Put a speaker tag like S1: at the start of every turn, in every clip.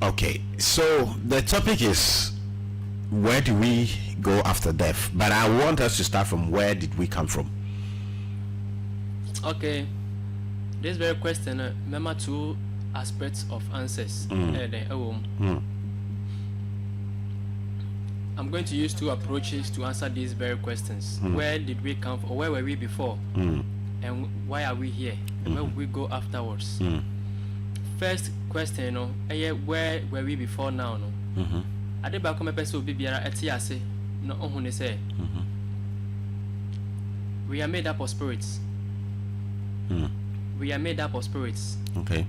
S1: Okay, so the topic is where do we go after death? But I want us to start from where did we come from?
S2: Okay, this very question, remember two aspects of answers. I'm going to use two approaches to answer these very questions. Where did we come from, or where were we before? And why are we here? And where will we go afterwards? First question, where were we before now? I did back on my person be etiase. No, on say we are made up of spirits. We are made up of spirits.
S1: Okay.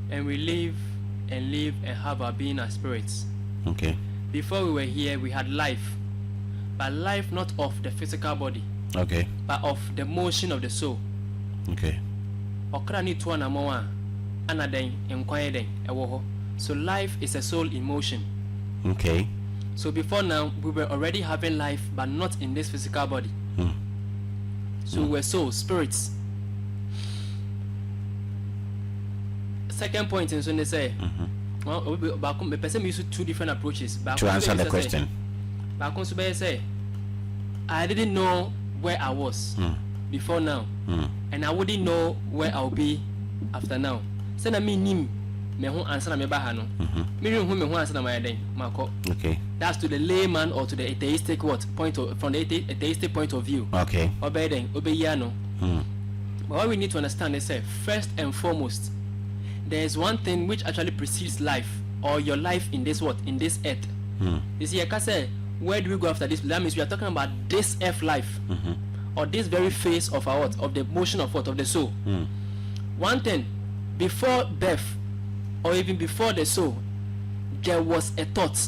S2: And we live and have our being as spirits.
S1: Okay.
S2: Before we were here, we had life, but life not of the physical body.
S1: Okay.
S2: But of the motion of the soul.
S1: Okay.
S2: So life is a soul in motion.
S1: Okay.
S2: So before now, we were already having life, but not in this physical body. So we were souls, spirits. Second point is when they say, the person uses two different approaches.
S1: To answer the question.
S2: I didn't know where I was before now, and I wouldn't know where I'll be after now. Send me nim me who answer me bahano. Me who answer my day, Marco.
S1: Okay.
S2: That's to the layman or to the atheistic point from the atheistic point of view.
S1: Okay.
S2: Obeyano. But what we need to understand is that first and foremost, there is one thing which actually precedes life, or your life in this in this earth. You see, I can say, where do we go after this? That means we are talking about this earth life, or this very phase of our of the motion of of the soul. One thing, before birth, or even before the soul, there was a thought.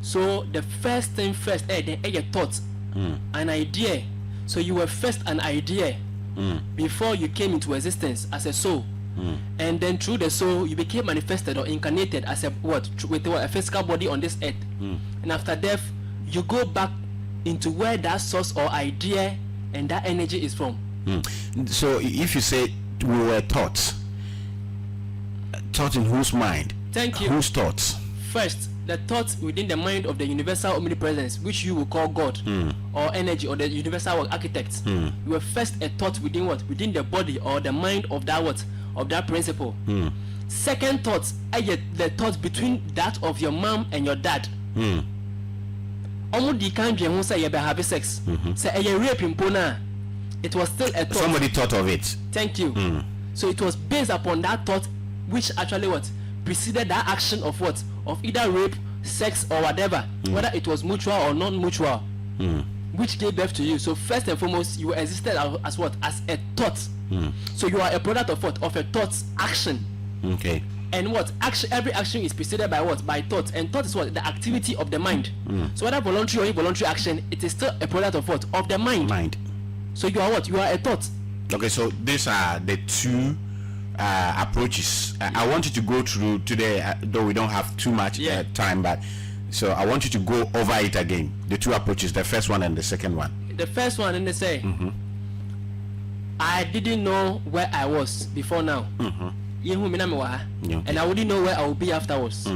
S2: So the first thing first, then a thought, an idea. So you were first an idea before you came into existence as a soul. And then through the soul you became manifested or incarnated as a with a physical body on this earth. And after death you go back into where that source or idea and that energy is from.
S1: So if you say we were taught in whose mind?
S2: Thank you.
S1: Whose thoughts?
S2: First, the thoughts within the mind of the universal omnipresence, which you will call God or energy or the universal architect. You were first a thought within within the body or the mind of that of that principle. Second thoughts are the thoughts between that of your mom and your dad. Almost the country who say you have sex. Say a rape in Pona. It was still a thought.
S1: Somebody thought of it.
S2: Thank you. So it was based upon that thought, which actually preceded that action of of either rape, sex, or whatever, whether it was mutual or non-mutual, which gave birth to you. So first and foremost, you existed as as a thought. So you are a product of of a thought action.
S1: Okay.
S2: And action? Every action is preceded by by thought, and thought is the activity of the mind. So whether voluntary or involuntary action, it is still a product of of the mind. So you are you are a thought.
S1: Okay, so these are the two approaches. I want you to go through today, though we don't have too much time, but so I want you to go over it again. The two approaches, the first one and the second one.
S2: The first one, and they say, I didn't know where I was before now. And I wouldn't know where I will be afterwards.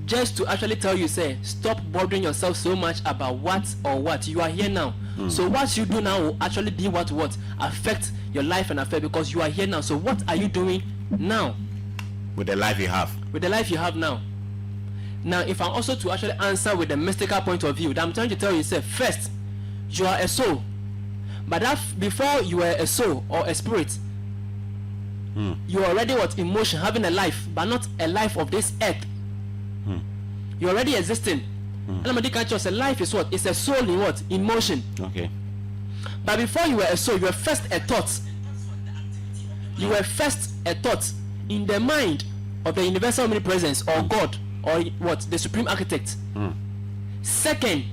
S2: Just to actually tell you, say, stop bothering yourself so much about what you are here now. So what you do now will actually be what affect your life and affair, because you are here now. So what are you doing now
S1: with the life you have?
S2: With the life you have now. Now, if I'm also to actually answer with the mystical point of view, that I'm trying to tell you, say, first, you are a soul, but before you were a soul or a spirit, you are already in motion, having a life, but not a life of this earth. You're already existing. And I'm a life is it's a soul in in motion.
S1: Okay.
S2: But before you were a soul, you were first a thought. You were first a thought in the mind of the universal omnipresence or God or the supreme architect. Second,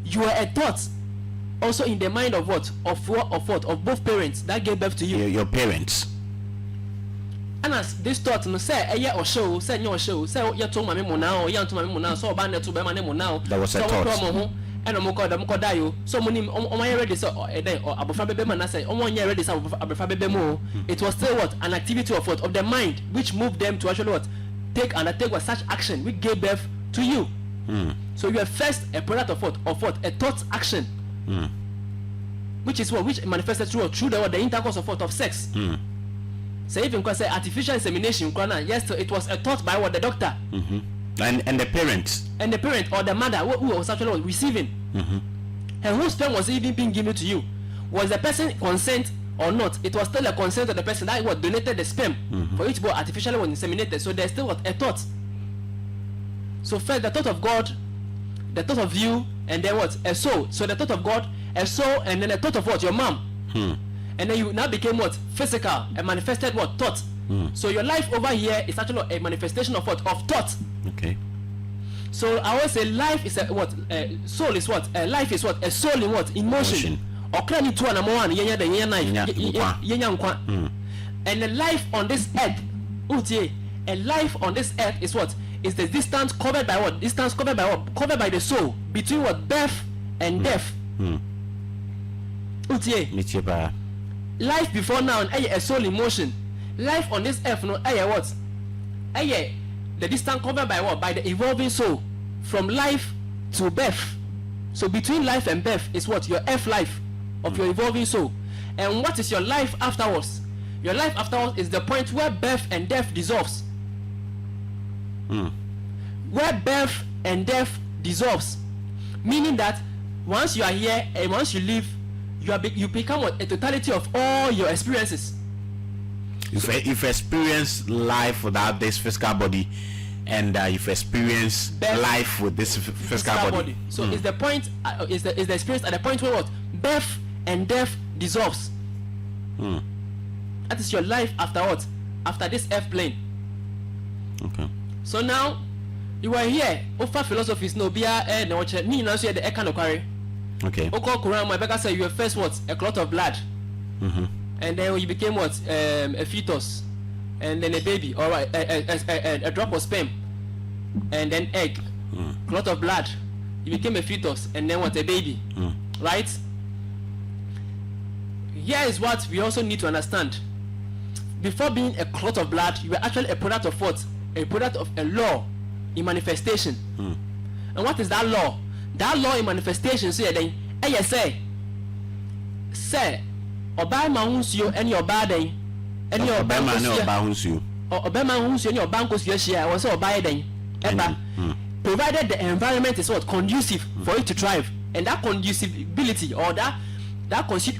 S2: you were a thought also in the mind of of both parents that gave birth to you.
S1: Your parents.
S2: And as this thought no say or show say no show say you to mama mo now or you to mama mo now so ba na to be mama mo now.
S1: That was a thought.
S2: And mo call die you so money ready so then or abofra bebe man say ready so abofra bebe mo. It was still an activity of the mind which moved them to actually undertake what such action which gave birth to you. So you are first a product of what? A thought action. Which is what? Which manifested through the intercourse of what? Of sex. So even because say artificial insemination, yes, it was a thought by what? The doctor.
S1: And the parents.
S2: And the parent or the mother who was actually receiving. And whose sperm was even being given to you? Was the person consent or not? It was still a consent of the person that what donated the sperm for it to be artificially was inseminated. So there's still what? A thought. So first the thought of God, the thought of you, and then what? A soul. So the thought of God, a soul, and then a thought of what? Your mom. And then you now became what? Physical, a manifested what? Thought. So your life over here is actually a manifestation of what? Of thought.
S1: Okay.
S2: So I always say life is a what? Soul is what? Life is what? A soul in what? In motion. And the life on this earth, a life on this earth is what? Is the distance covered by what? Distance covered by what? Covered by the soul between what? Birth and death. Life before now, a soul in motion. Life on this earth, no, what? The distance covered by what? By the evolving soul from life to birth. So between life and birth is what? Your earth life of your evolving soul. And what is your life afterwards? Your life afterwards is the point where birth and death dissolves. Where birth and death dissolves, meaning that once you are here and once you leave, you become what? A totality of all your experiences.
S1: You've experienced life without this physical body, and you've experienced life with this physical body.
S2: So is the point? Is the experience at the point where what? Birth and death dissolves. That is your life after what? After this earth plane.
S1: Okay.
S2: So now you are here. Offer philosophies no bia no watch me now say the Ackkham no carry.
S1: Okay.
S2: Oko Quran my beggar say you were first what? A clot of blood. And then you became what? A fetus, and then a baby, or a drop of sperm, and then egg, clot of blood. You became a fetus, and then what? A baby, right? Here is what we also need to understand. Before being a clot of blood, you were actually a product of what? A product of a law in manifestation. And what is that law? That law in manifestation. So then, say. Obama hunsuo any obaden any Obama no hunsuo Obama hunsuo any obanko share was obaden eba provided the environment is what? Conducive for it to thrive, and that conducibility or that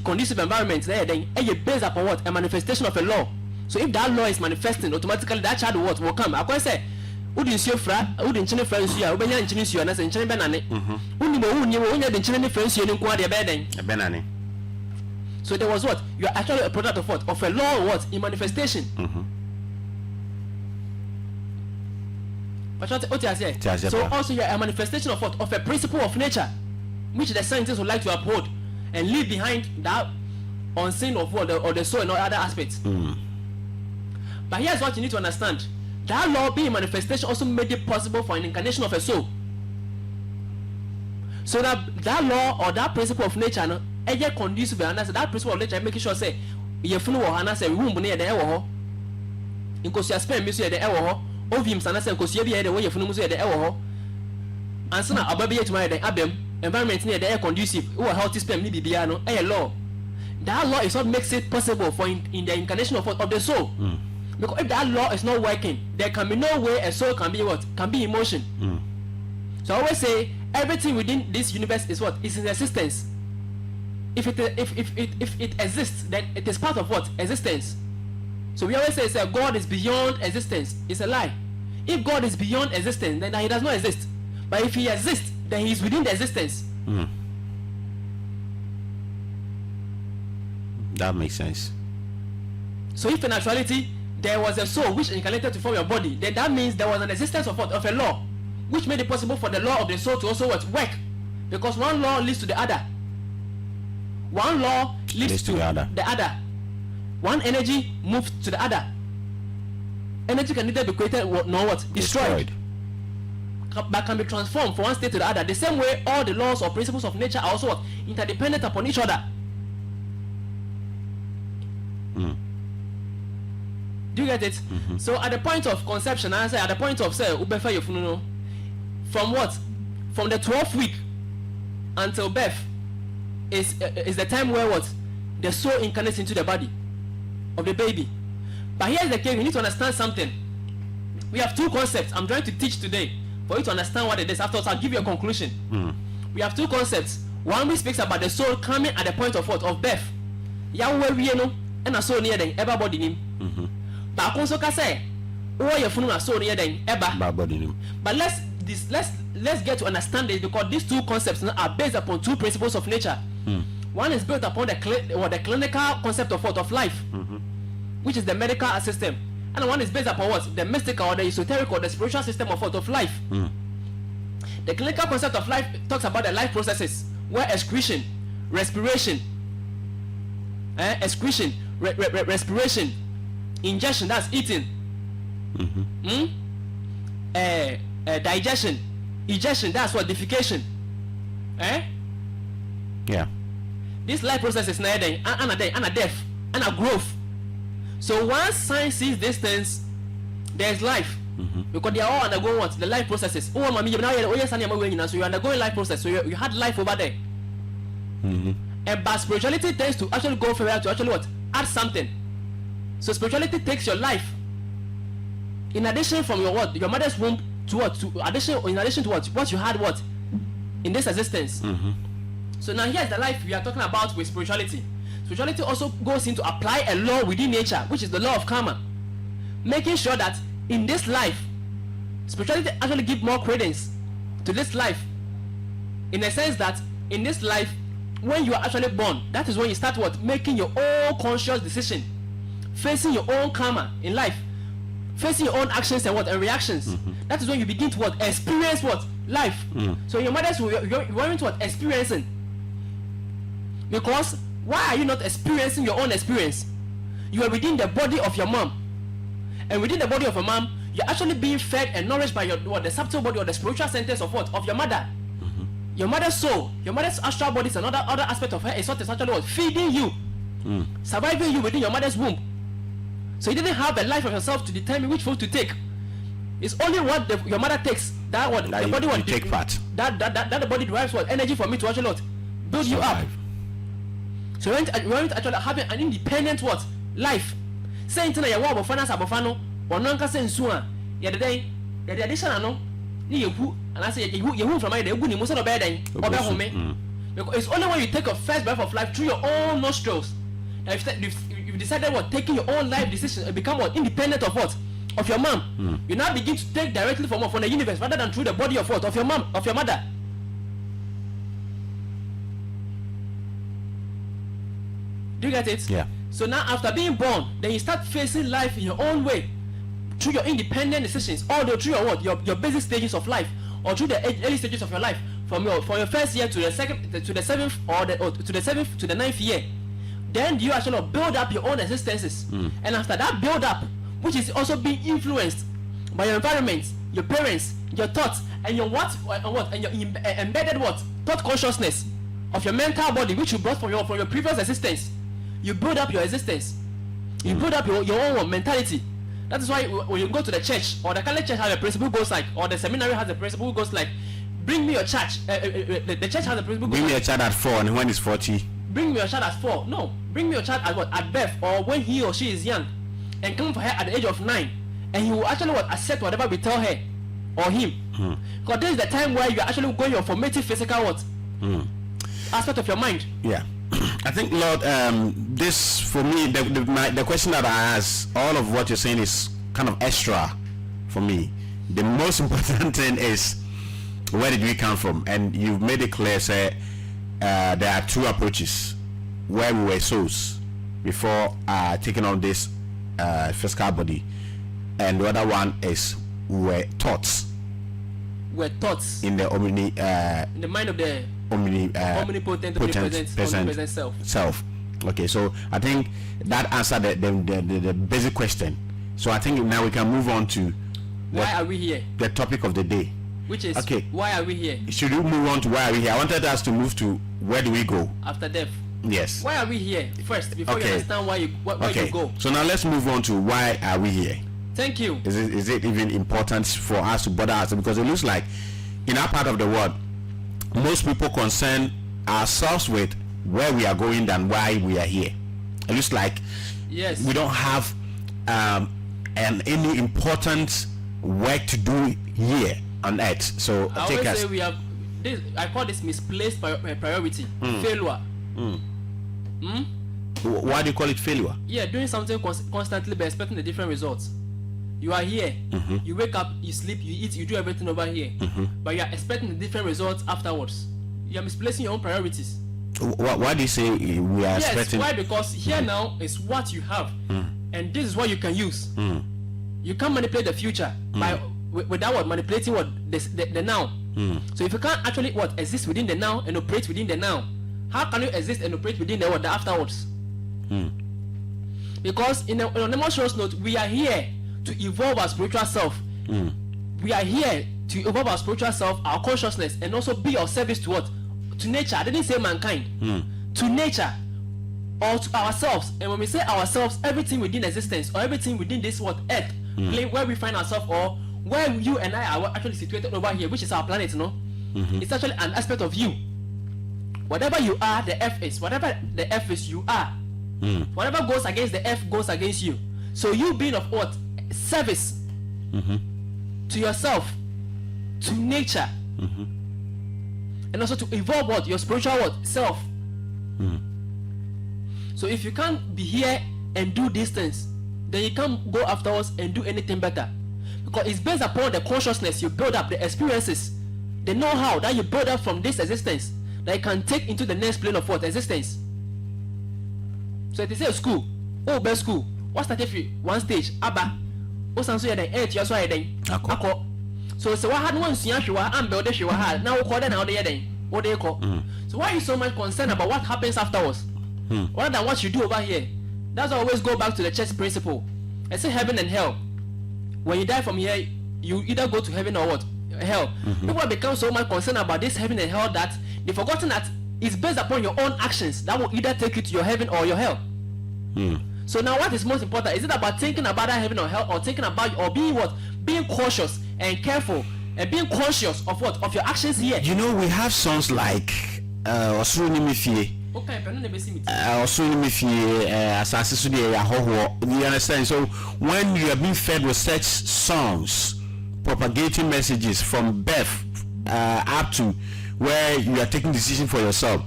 S2: conducive environment there then based upon what? A manifestation of a law. So if that law is manifesting, automatically that child will come. I can say udin sio fra udin chine fra nsuo ubenya nchine nsuo na se nchine benane unimo unya de nchine ne fra nsuo ni nko de beden benane. So there was what? You are actually a product of what? Of a law or what? In manifestation. So also you are a manifestation of what? Of a principle of nature, which the scientists would like to uphold and leave behind that unseen of what? Or the soul and all other aspects. But here's what you need to understand. That law being manifestation also made it possible for an incarnation of a soul. So that law or that principle of nature, no, conducive and that principle of nature making sure say you funu wo hana say womb na de e wo ho inkosia sperm mi so de e wo ho ovum sana say inkosia bi de wo yefunu mu so de e wo ho ansana ababe yetima de abem environment na de e conducive wo healthy sperm ni bibia no e law. That law is what makes it possible for in the incarnation of the soul. Because if that law is not working, there can be no way a soul can be what? Can be in motion. So I always say everything within this universe is what? Is in existence. If it exists, then it is part of what? Existence. So we always say God is beyond existence. It's a lie. If God is beyond existence, then he does not exist. But if he exists, then he is within the existence.
S1: That makes sense.
S2: So if in actuality there was a soul which incarnated to form your body, then that means there was an existence of what? Of a law, which made it possible for the law of the soul to also what? Work. Because one law leads to the other. One law leads to the other. One energy moves to the other. Energy can neither be created nor what? Destroyed. But can be transformed from one state to the other. The same way all the laws or principles of nature are also what? Interdependent upon each other. Do you get it? So at the point of conception, I say at the point of say ubefa yofuno, from what? From the 12th week until birth is the time where what? The soul incarnates into the body of the baby. But here's the case, you need to understand something. We have two concepts I'm trying to teach today for you to understand what it is. Afterwards, I'll give you a conclusion. We have two concepts. One which speaks about the soul coming at the point of what? Of birth. Yahweh we know and a soul near them everybody name. But also can say, oh your phone soul near them everybody. But let's get to understand it, because these two concepts are based upon two principles of nature. One is built upon the clinical concept of what? Of life, which is the medical system, and one is based upon what? The mystical or the esoteric or the spiritual system of what? Of life. The clinical concept of life talks about the life processes, where excretion, respiration, respiration, ingestion, that's eating, digestion, egestion, that's what? Defecation.
S1: Yeah.
S2: This life process is and a death and a growth. So once science sees these things, there is life. Because they are all undergoing what? The life processes. So you're undergoing life process. So you had life over there. And but spirituality tends to actually go further to actually what? Add something. So spirituality takes your life, in addition from your what? Your mother's womb to what? In addition to what you had what? In this existence. So now here's the life we are talking about with spirituality. Spirituality also goes into apply a law within nature, which is the law of karma, making sure that in this life, spirituality actually gives more credence to this life, in the sense that in this life, when you are actually born, that is when you start what? Making your own conscious decision, facing your own karma in life, facing your own actions and what? And reactions. That is when you begin to what? Experience what? Life. So your mother's you weren't what? Experiencing. Because why are you not experiencing your own experience? You are within the body of your mom, and within the body of your mom, you're actually being fed and nourished by your the subtle body or the spiritual centers of what? Of your mother. Your mother's soul, your mother's astral body is another aspect of her. Is what is actually what? Feeding you, surviving you within your mother's womb. So you didn't have a life of yourself to determine which food to take. It's only what your mother takes that what the body will
S1: take part.
S2: That the body derives what? Energy for me to actually what? Build you up. So we want to actually having an independent what? Life. Saying to your wall of finance abofano, or nonca sensua, the day, the additional no, you and I say you from my day, good most of the bed or home. Because it's only when you take a first breath of life through your own nostrils that you've decided what? Taking your own life decision and become what? Independent of what? Of your mom. You now begin to take directly from the universe rather than through the body of what? Of your mom, of your mother. Do you get it?
S1: Yeah.
S2: So now after being born, then you start facing life in your own way, through your independent decisions, although through your what? Your basic stages of life, or through the early stages of your life, from your first year to the second to the seventh or to the seventh to the ninth year. Then you actually build up your own existences. And after that build up, which is also being influenced by your environment, your parents, your thoughts, and your and your embedded thought consciousness of your mental body, which you brought from your previous existence. You build up your existence. You build up your own mentality. That is why when you go to the church, or the Catholic church has a principle goes like, or the seminary has a principle goes like, bring me your church. The church has a principle.
S1: Bring me your child at 4, and when he's 40.
S2: Bring me your child at 4. No, bring me your child at what? At birth, or when he or she is young, and come for her at the age of 9, and he will actually accept whatever we tell her or him. Because this is the time where you are actually going your formative physical aspect of your mind.
S1: Yeah. I think, Lord, this for me, the question that I ask, all of what you're saying is kind of extra for me. The most important thing is, where did we come from? And you've made it clear, say, there are two approaches. Where we were souls before taking on this physical body, and the other one is we were thoughts.
S2: We're thoughts
S1: in the
S2: in the mind of the omnipotent, omnipresent
S1: self. Okay, so I think that answered the basic question. So I think now we can move on to
S2: why are we here?
S1: The topic of the day,
S2: which is,
S1: okay,
S2: why are we here?
S1: Should we move on to why are we here? I wanted us to move to where do we go
S2: after death.
S1: Yes.
S2: Why are we here first before you understand where you go?
S1: So now let's move on to why are we here.
S2: Thank you.
S1: Is it even important for us to bother ourselves? Because it looks like in our part of the world, most people concern ourselves with where we are going than why we are here. It looks like we don't have any important work to do here on earth. So
S2: I always say we have this. I call this misplaced priority. Failure.
S1: Why do you call it failure?
S2: Yeah, doing something constantly but expecting the different results. You are here, you wake up, you sleep, you eat, you do everything over here, but you are expecting the different results afterwards. You are misplacing your own priorities.
S1: Why do you say we are expecting?
S2: Yes, why? Because here now is what you have, and this is what you can use. You can't manipulate the future by without manipulating the now. So if you can't actually exist within the now and operate within the now, how can you exist and operate within the afterwards? Because in a normal short note, we are here to evolve our spiritual self. We are here to evolve our spiritual self, our consciousness, and also be of service to what? To nature. I didn't say mankind. To nature or to ourselves. And when we say ourselves, everything within existence or everything within this earth, where we find ourselves or where you and I are actually situated over here, which is our planet, it's actually an aspect of you. Whatever you are, the F is. Whatever the F is, you are. Whatever goes against the F goes against you. So you being of what? Service to yourself, to nature, and also to evolve your spiritual self. So if you can't be here and do these things, then you can't go afterwards and do anything better, because it's based upon the consciousness you build up, the experiences, the know-how that you build up from this existence that you can take into the next plane of existence. So if you say school, best school, what started for one stage, Abba. So so what had one and build the now we call them how they what they call. So why are you so much concerned about what happens afterwards? Rather than what you do over here? That's why I always go back to the church principle. I say heaven and hell. When you die from here, you either go to heaven or what? Hell. People have become so much concerned about this heaven and hell that they've forgotten that it's based upon your own actions that will either take you to your heaven or your hell. So now what is most important? Is it about thinking about that heaven or hell, or thinking about or being what? Being cautious and careful and being conscious of what? Of your actions here.
S1: You know, we have songs like Osuruni Mifie. You understand? So when you are being fed with such songs propagating messages from birth up to where you are taking decision for yourself,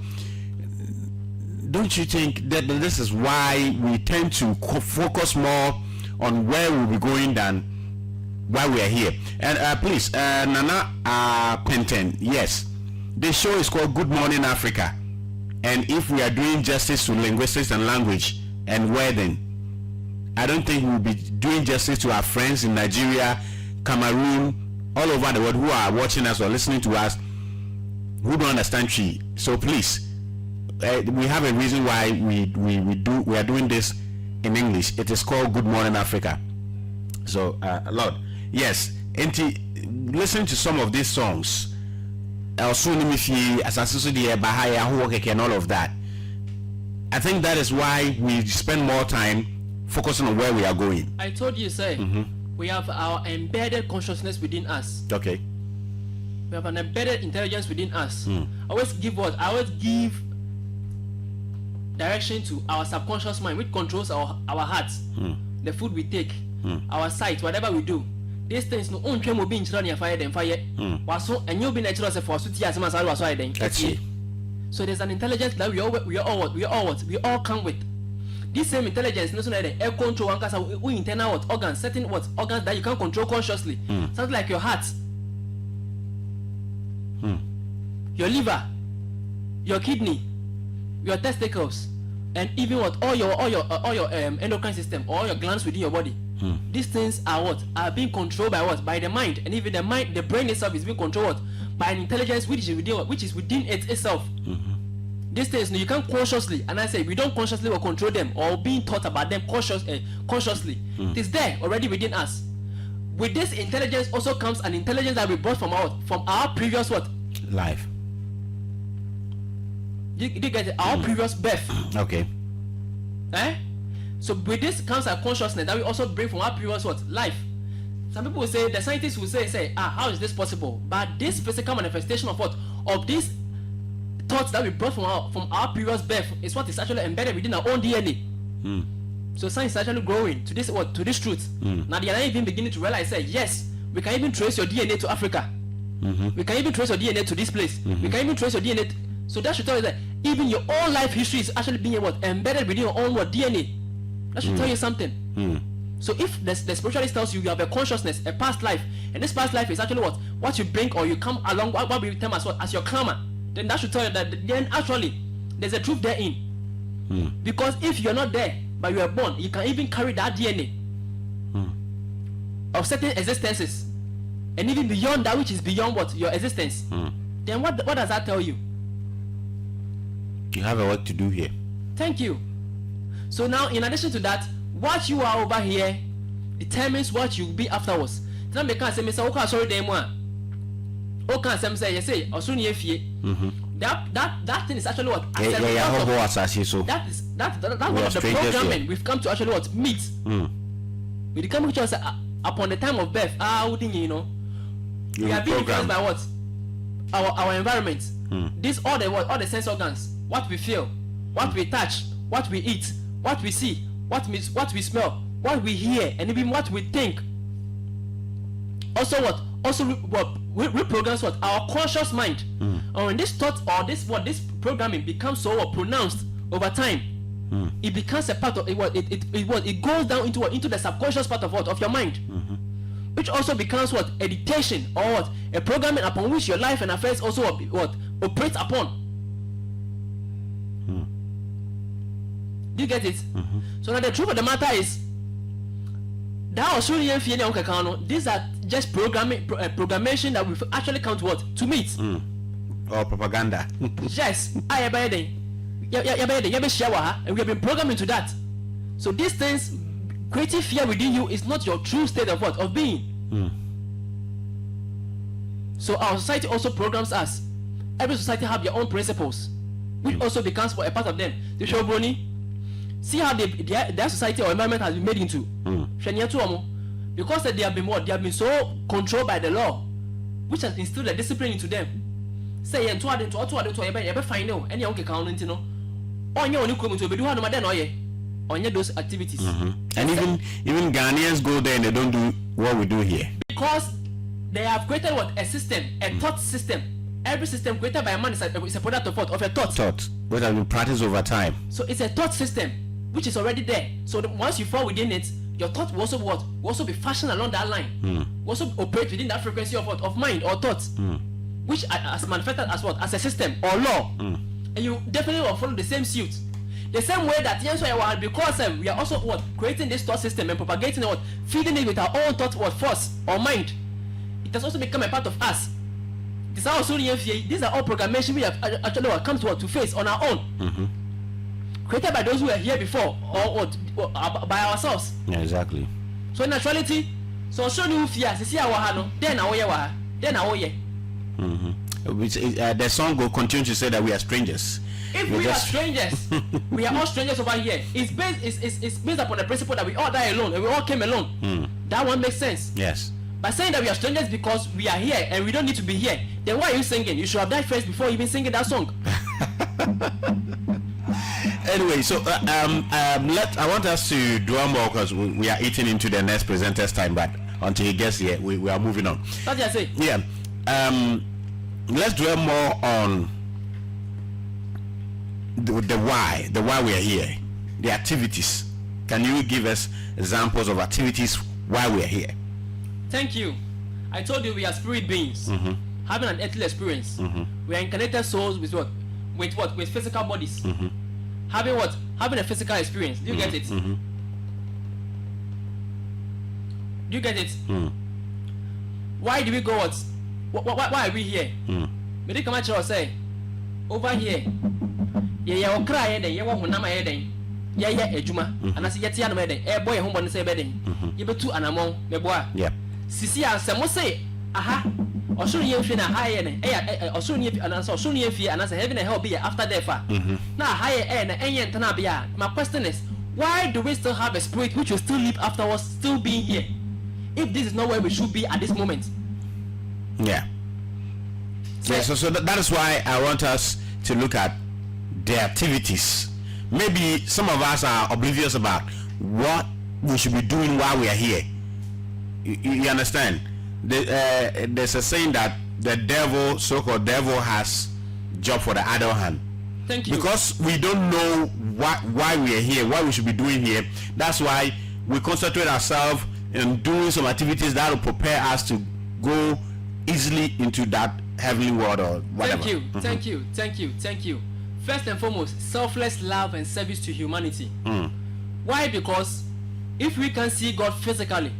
S1: don't you think that this is why we tend to focus more on where we'll be going than why we are here? And please, Nana Quentin, yes, the show is called Good Morning Africa, and if we are doing justice to linguistics and language and wording, I don't think we'll be doing justice to our friends in Nigeria, Cameroon, all over the world who are watching us or listening to us who don't understand Tree. So please, we have a reason why we are doing this in English. It is called Good Morning Africa. So Lord, yes, listen to some of these songs, and all of that. I think that is why we spend more time focusing on where we are going.
S2: I told you, sir, we have our embedded consciousness within us.
S1: Okay.
S2: We have an embedded intelligence within us. I always give direction to our subconscious mind, which controls our hearts, the food we take, our sight, whatever we do. These things no own will be in fire then fire. And you'll be natural for so there's an intelligence that we all come with. This same intelligence, no sooner than air control we internal organs, certain organs that you can control consciously. Something like your heart, your liver, your kidney, your testicles, and even all your endocrine system, all your glands within your body. These things are being controlled by by the mind, and even the brain itself is being controlled by an intelligence which is within it itself. These things you can't consciously, and I say we don't consciously or control them or being taught about them consciously. It is there already within us. With this intelligence also comes an intelligence that we brought from our previous life. You get it? Our previous birth.
S1: Okay.
S2: So with this comes a consciousness that we also bring from our previous life. Some people will say, the scientists will say, how is this possible? But this physical manifestation of of these thoughts that we brought from our previous birth is what is actually embedded within our own DNA. So science is actually growing to this truth. Now they are even beginning to realize, yes, we can even trace your DNA to Africa. We can even trace your DNA to this place. We can even trace your DNA. So that should tell you that even your own life history is actually being embedded within your own DNA. That should tell you something. So if the spiritualist tells you have a consciousness, a past life, and this past life is actually what you bring or you come along, what we term as your karma, then that should tell you that then actually there's a truth therein. Because if you're not there but you are born, you can even carry that DNA of certain existences, and even beyond that which is beyond your existence. Then what does that tell you?
S1: You have a work to do here.
S2: Thank you. So now, in addition to that, what you are over here determines what you will be afterwards. Then because say, Mr. Oka, sorry, demo. Oka, say, you say, or soon ye. That thing is actually what?
S1: That is
S2: one of the programming we've come to actually meet. We become each other upon the time of birth. We are being influenced by what? Our environment. This all the sense organs. What we feel, what we touch, what we eat, what we see, what we smell, what we hear, and even what we think. Also reprograms our conscious mind. And when this thought or this programming becomes so pronounced over time, it becomes a part of it goes down into the subconscious part of your mind, which also becomes a dictation or a programming upon which your life and affairs also operates upon. Do you get it? So now the truth of the matter is that these are just programmation that we actually come to meet.
S1: Or propaganda.
S2: Yes, and we have been programmed into that. So these things creating fear within you is not your true state of being. So our society also programs us. Every society have their own principles, which also becomes a part of them. The Shobroni, see how their society or environment has been made into. Because they have been so controlled by the law, which has instilled a discipline into them. Say and find out any count on your on those activities.
S1: And even Ghanaians go there and they don't do what we do here.
S2: Because they have created a system, a thought system. Every system created by a man is a product of a thought.
S1: Thought, which has been practiced over time.
S2: So it's a thought system which is already there. So once you fall within it, your thought will also be fashioned along that line. Will also operate within that frequency of mind or thoughts, which as manifested as a system or law. And you definitely will follow the same suit. The same way that because we are also creating this thought system and propagating feeding it with our own thought force or mind. It has also become a part of us. These are all programmation we have actually come to face on our own. Created by those who were here before or by ourselves.
S1: Yeah, exactly.
S2: So in actuality, so show you fear, then
S1: the song will continue to say that we are strangers.
S2: If we are strangers, we are all strangers over here. It's based upon the principle that we all die alone and we all came alone. That one makes sense.
S1: Yes.
S2: By saying that we are strangers because we are here and we don't need to be here, then why are you singing? You should have died first before even singing that song.
S1: Anyway, so I want us to dwell more because we are eating into the next presenter's time, but until he gets here, we are moving on.
S2: That's what I say.
S1: Yeah. Let's dwell more on the why we are here, the activities. Can you give us examples of activities why we are here?
S2: Thank you. I told you we are spirit beings, having an earthly experience. We are incarnated souls with physical bodies. Having a physical experience. Do you get it? Do you get it? Why do we go why are we here? But come at say over here. Yeah, cry then, ejuma. And I say boy home say bedding. You be two and among me boy.
S1: Yeah.
S2: Sisi some say aha osoro ye mfi na high na osoro ye and so osoro ye mfi and say heaven and hell be after death na high na enye ntana bia. My question is, why do we still have a spirit which will still live afterwards, still being here, if this is not where we should be at this moment?
S1: Yeah. So that is why I want us to look at the activities. Maybe some of us are oblivious about what we should be doing while we are here. You understand? There's a saying that the devil, so-called devil, has job for the idle hand.
S2: Thank you.
S1: Because we don't know why we are here, what we should be doing here. That's why we concentrate ourselves in doing some activities that will prepare us to go easily into that heavenly world or whatever.
S2: Thank you. First and foremost, selfless love and service to humanity. Why? Because if we can see God physically,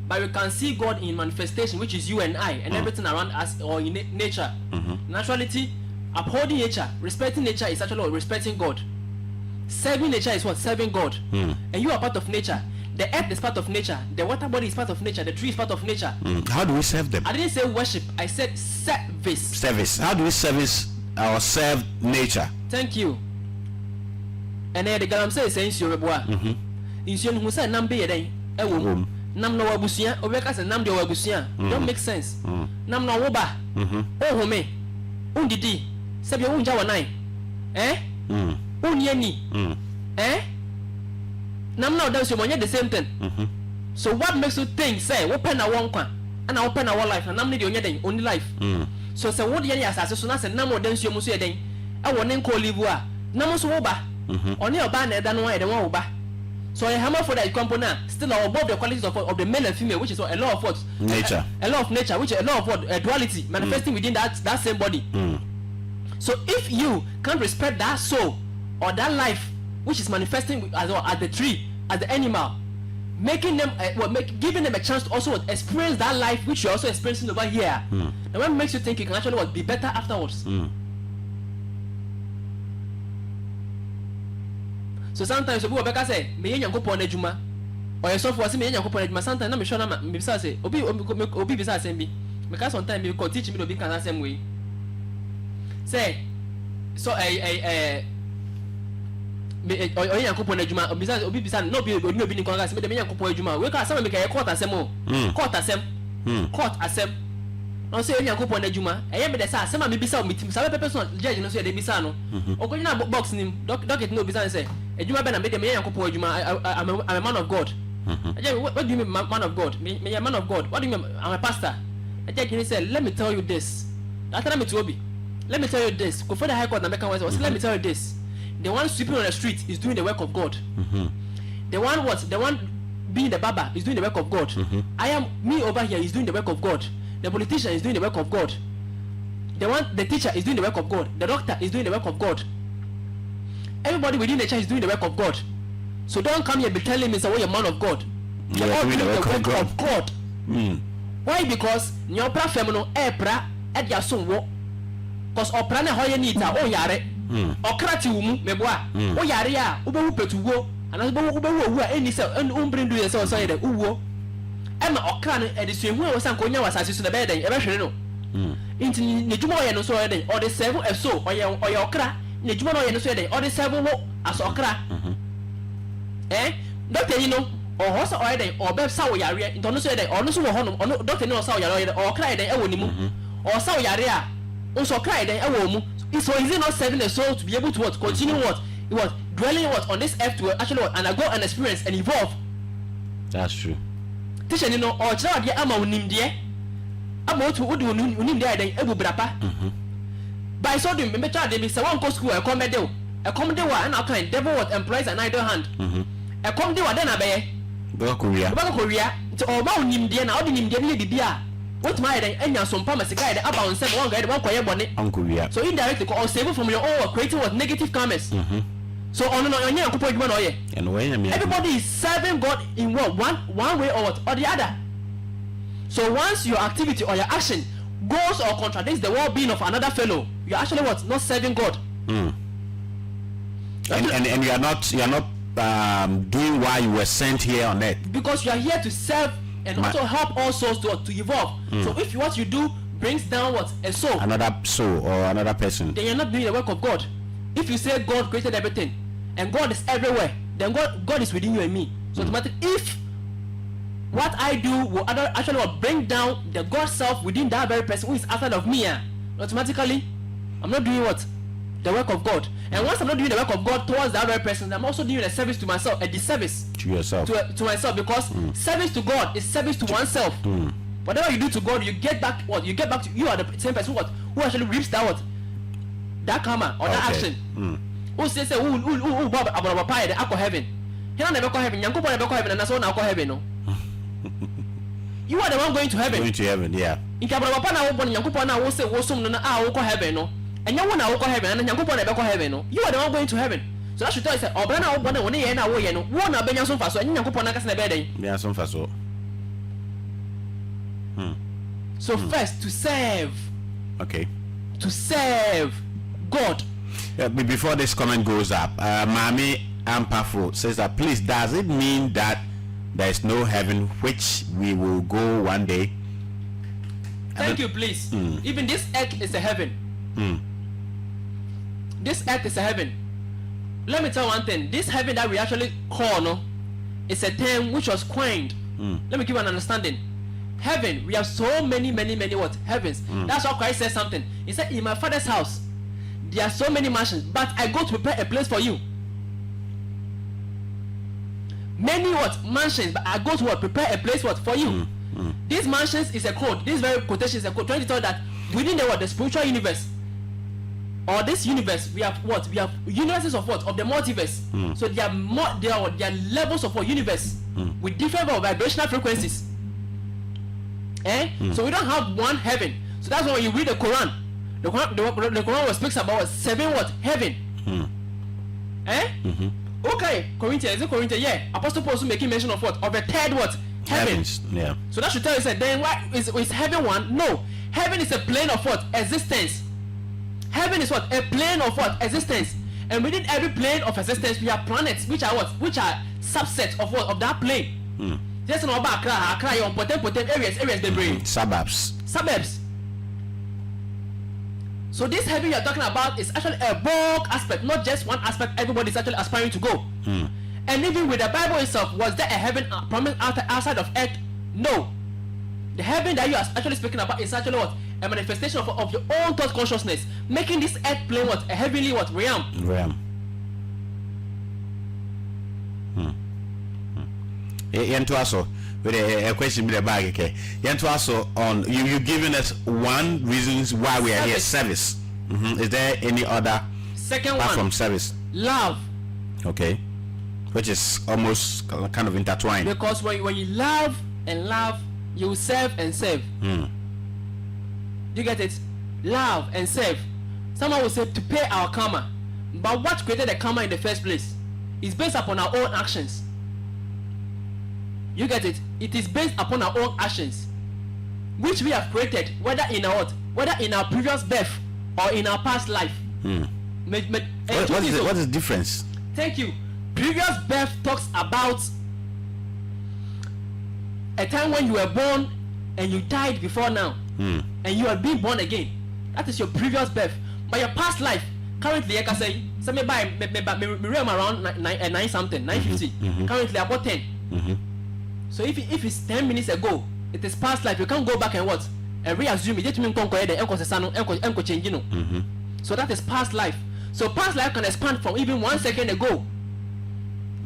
S2: but we can see God in manifestation, which is you and I and everything around us, or in nature, naturality, upholding nature, respecting nature is actually respecting God. Serving nature is what? Serving God. And you are part of nature. The earth is part of nature. The water body is part of nature. The tree is part of nature.
S1: How do we serve them?
S2: I didn't say worship. I said service.
S1: Service. How do we service or serve nature?
S2: Thank you. And then the galam says insuyo beboa. Insuyo who say nam be yeden ewo. Nam no wabusia, obeka say nam de wabusia. Don't make sense. Nam no woba. Oh home. Undidi. Sebi unja wanai. Unyeni. Nam now dance you the same thing. So what makes you think say open a one kwa and open our life and nam need only life. So say what the assassin so na say nam dance you musu eden. I want nko live a nam so woba. Oni oba na eda no e de won woba. So a hammer for that component still above the qualities of the male and female, which is a law of what? Nature. A law of nature, which is a law of what? A duality manifesting within that same body. So if you can't respect that soul or that life which is manifesting as the tree, as the animal, making them giving them a chance to also experience that life which you're also experiencing over here. And what makes you think you can actually be better afterwards? So sometimes people will say, "Me yanko pon ejuma," or your software say, "Me yanko pon ejuma." Sometimes na me sure na me bisa say, "Obi bisa say me." Because sometimes me go teach me to be can same way. Say, so me yanko pon ejuma. Obi bisa no be ni kon ga say me yanko pon ejuma. We ka say me ka court asem o. Court asem. No say yanko pon ejuma. Eye me dey say asem me bisa o meeting. Sabe person judge no say dey bisa no. Okonina box nim. Docket no bisa say. I'm a man of God. What do you mean man of God? Me a man of God. What do you mean I'm a pastor? He said, let me tell you this. Let me tell you this. Go for the high court and let me tell you this. The one sweeping on the street is doing the work of God. The one being the barber is doing the work of God. Me over here is doing the work of God. The politician is doing the work of God. The teacher is doing the work of God. The doctor is doing the work of God. Everybody within the church is doing the work of God. So don't come here and be telling me, you're a man of God. You're all doing the work of God. Why? Because your feminine epra at your son wo. Because opra na hoye nita o yare. Okrati umu meboa. O yare ya ube upetu wo. And ube wo any self and umbrindu yourself so yede uwo. Emma okra no edisu ehu e wasan konya wasase so na be den e be hwere no. Inti ne dwuma o ye no so yede or the seven so o ye okra. Ne juma no ye no so dey or the seven wo asokra doctor you know or hosa or dey or be sa wo yare into no so dey or no so wo hono or doctor no sa wo yare or cry dey e wo ni mu or sa wo yare a so cry dey e wo mu. So is it not serving the soul to be able to what continue what dwelling what on this earth to actually what and go and experience and evolve?
S1: That's true.
S2: Teacher you know or chira dey ama unim dey ama otu odi unim dey dey ebu brapa. By so doing, me try them say one go school. I come there and I can devil what employs an idle hand. I come there then I be Korea. To all about him there now. Him there ni bibia. What my then enya some promise guy the about say one guy one quiet bonnet. So indirectly or save from your own creating what negative comments. So on everybody is serving God in one way or the other. So once your activity or your action goes or contradicts the well-being of another fellow, you're actually what? Not serving God.
S1: And you're not doing why you were sent here on earth.
S2: Because you are here to serve and also help all souls to evolve. So if what you do brings down what? A soul.
S1: Another soul or another person.
S2: Then you're not doing the work of God. If you say God created everything and God is everywhere, then God is within you and me. So automatically, if what I do will actually bring down the God self within that very person who is outside of me, automatically I'm not doing what? The work of God. And once I'm not doing the work of God towards that very person, I'm also doing a service to myself, a disservice
S1: to yourself,
S2: to myself, because service to God is service to oneself. Whatever you do to God, you get back what? You get back to, you are the same person who actually reaps that what? That karma or that action. Who says who Bob about pie the alcohol heaven? He don't never call heaven. Yanko never call heaven, and that's all now call heaven. No. You are the one going to heaven.
S1: Going to heaven, yeah.
S2: In Kababa na wo Yanko na wo say wo sum na call heaven no. And you wanna call heaven, and Yanko never call heaven no. You are the one going to heaven. So that should tell you say Obrana wo bona woni ye na wo ye no. Wo na benya so faso, and Yanko na kase na be den.
S1: Benya so faso.
S2: So first to serve.
S1: Okay.
S2: To serve God.
S1: Yeah, before this comment goes up, Mami Ampafo says that please, does it mean that there is no heaven which we will go one day?
S2: Thank you, please. Even this earth is a heaven. This earth is a heaven. Let me tell one thing. This heaven that we actually call no, is a term which was coined. Let me give you an understanding. Heaven, we have so many what? Heavens. That's why Christ says something. He said, in my Father's house there are so many mansions, but I go to prepare a place for you. Many what? Mansions, but I go to what? Prepare a place what? For you. These mansions is a code. This very quotation is a code trying to tell that within the what? The spiritual universe, or this universe, we have what? We have universes of what? Of the multiverse. So there are levels of what? Universe with different vibrational frequencies. So we don't have one heaven. So that's why when you read the Quran, the Quran speaks about 7 what? Heaven. Okay, Corinthians, is it Corinthians? Yeah. Apostle Paul also making mention of what? Of a third what? Heaven.
S1: Yeah. So
S2: that should tell you that then why is heaven one? No. Heaven is a plane of what? Existence. Heaven is what? A plane of what? Existence. And within every plane of existence we have planets which are what? Which are subsets of what? Of that plane. Just know about Accra, your potent areas they bring.
S1: Suburbs.
S2: So this heaven you are talking about is actually a bulk aspect, not just one aspect everybody is actually aspiring to go. And even with the Bible itself, was there a heaven promised outside of earth? No. The heaven that you are actually speaking about is actually what? A manifestation of your own thought consciousness, making this earth plane what? A heavenly what? Realm.
S1: Yentu also with a question with a bag. Okay. Yentu also on you giving us one reasons why we are here. Service. Is there any other
S2: second
S1: apart
S2: one
S1: from service?
S2: Love.
S1: Okay. Which is almost kind of intertwined.
S2: Because when you love and love, you serve and serve. You get it? Love and serve. Someone will say to pay our karma, but what created the karma in the first place is based upon our own actions. You get it? It is based upon our own actions, which we have created, whether in our previous birth or in our past life.
S1: What is the difference?
S2: Thank you. Previous birth talks about a time when you were born and you died before now, and you are being born again. That is your previous birth. But your past life, currently, I can say, me around 9 something, 950. Currently, about 10. So if it's 10 minutes ago, it is past life. You can't go back and what? And reassume it. So that is past life. So past life can expand from even 1 second ago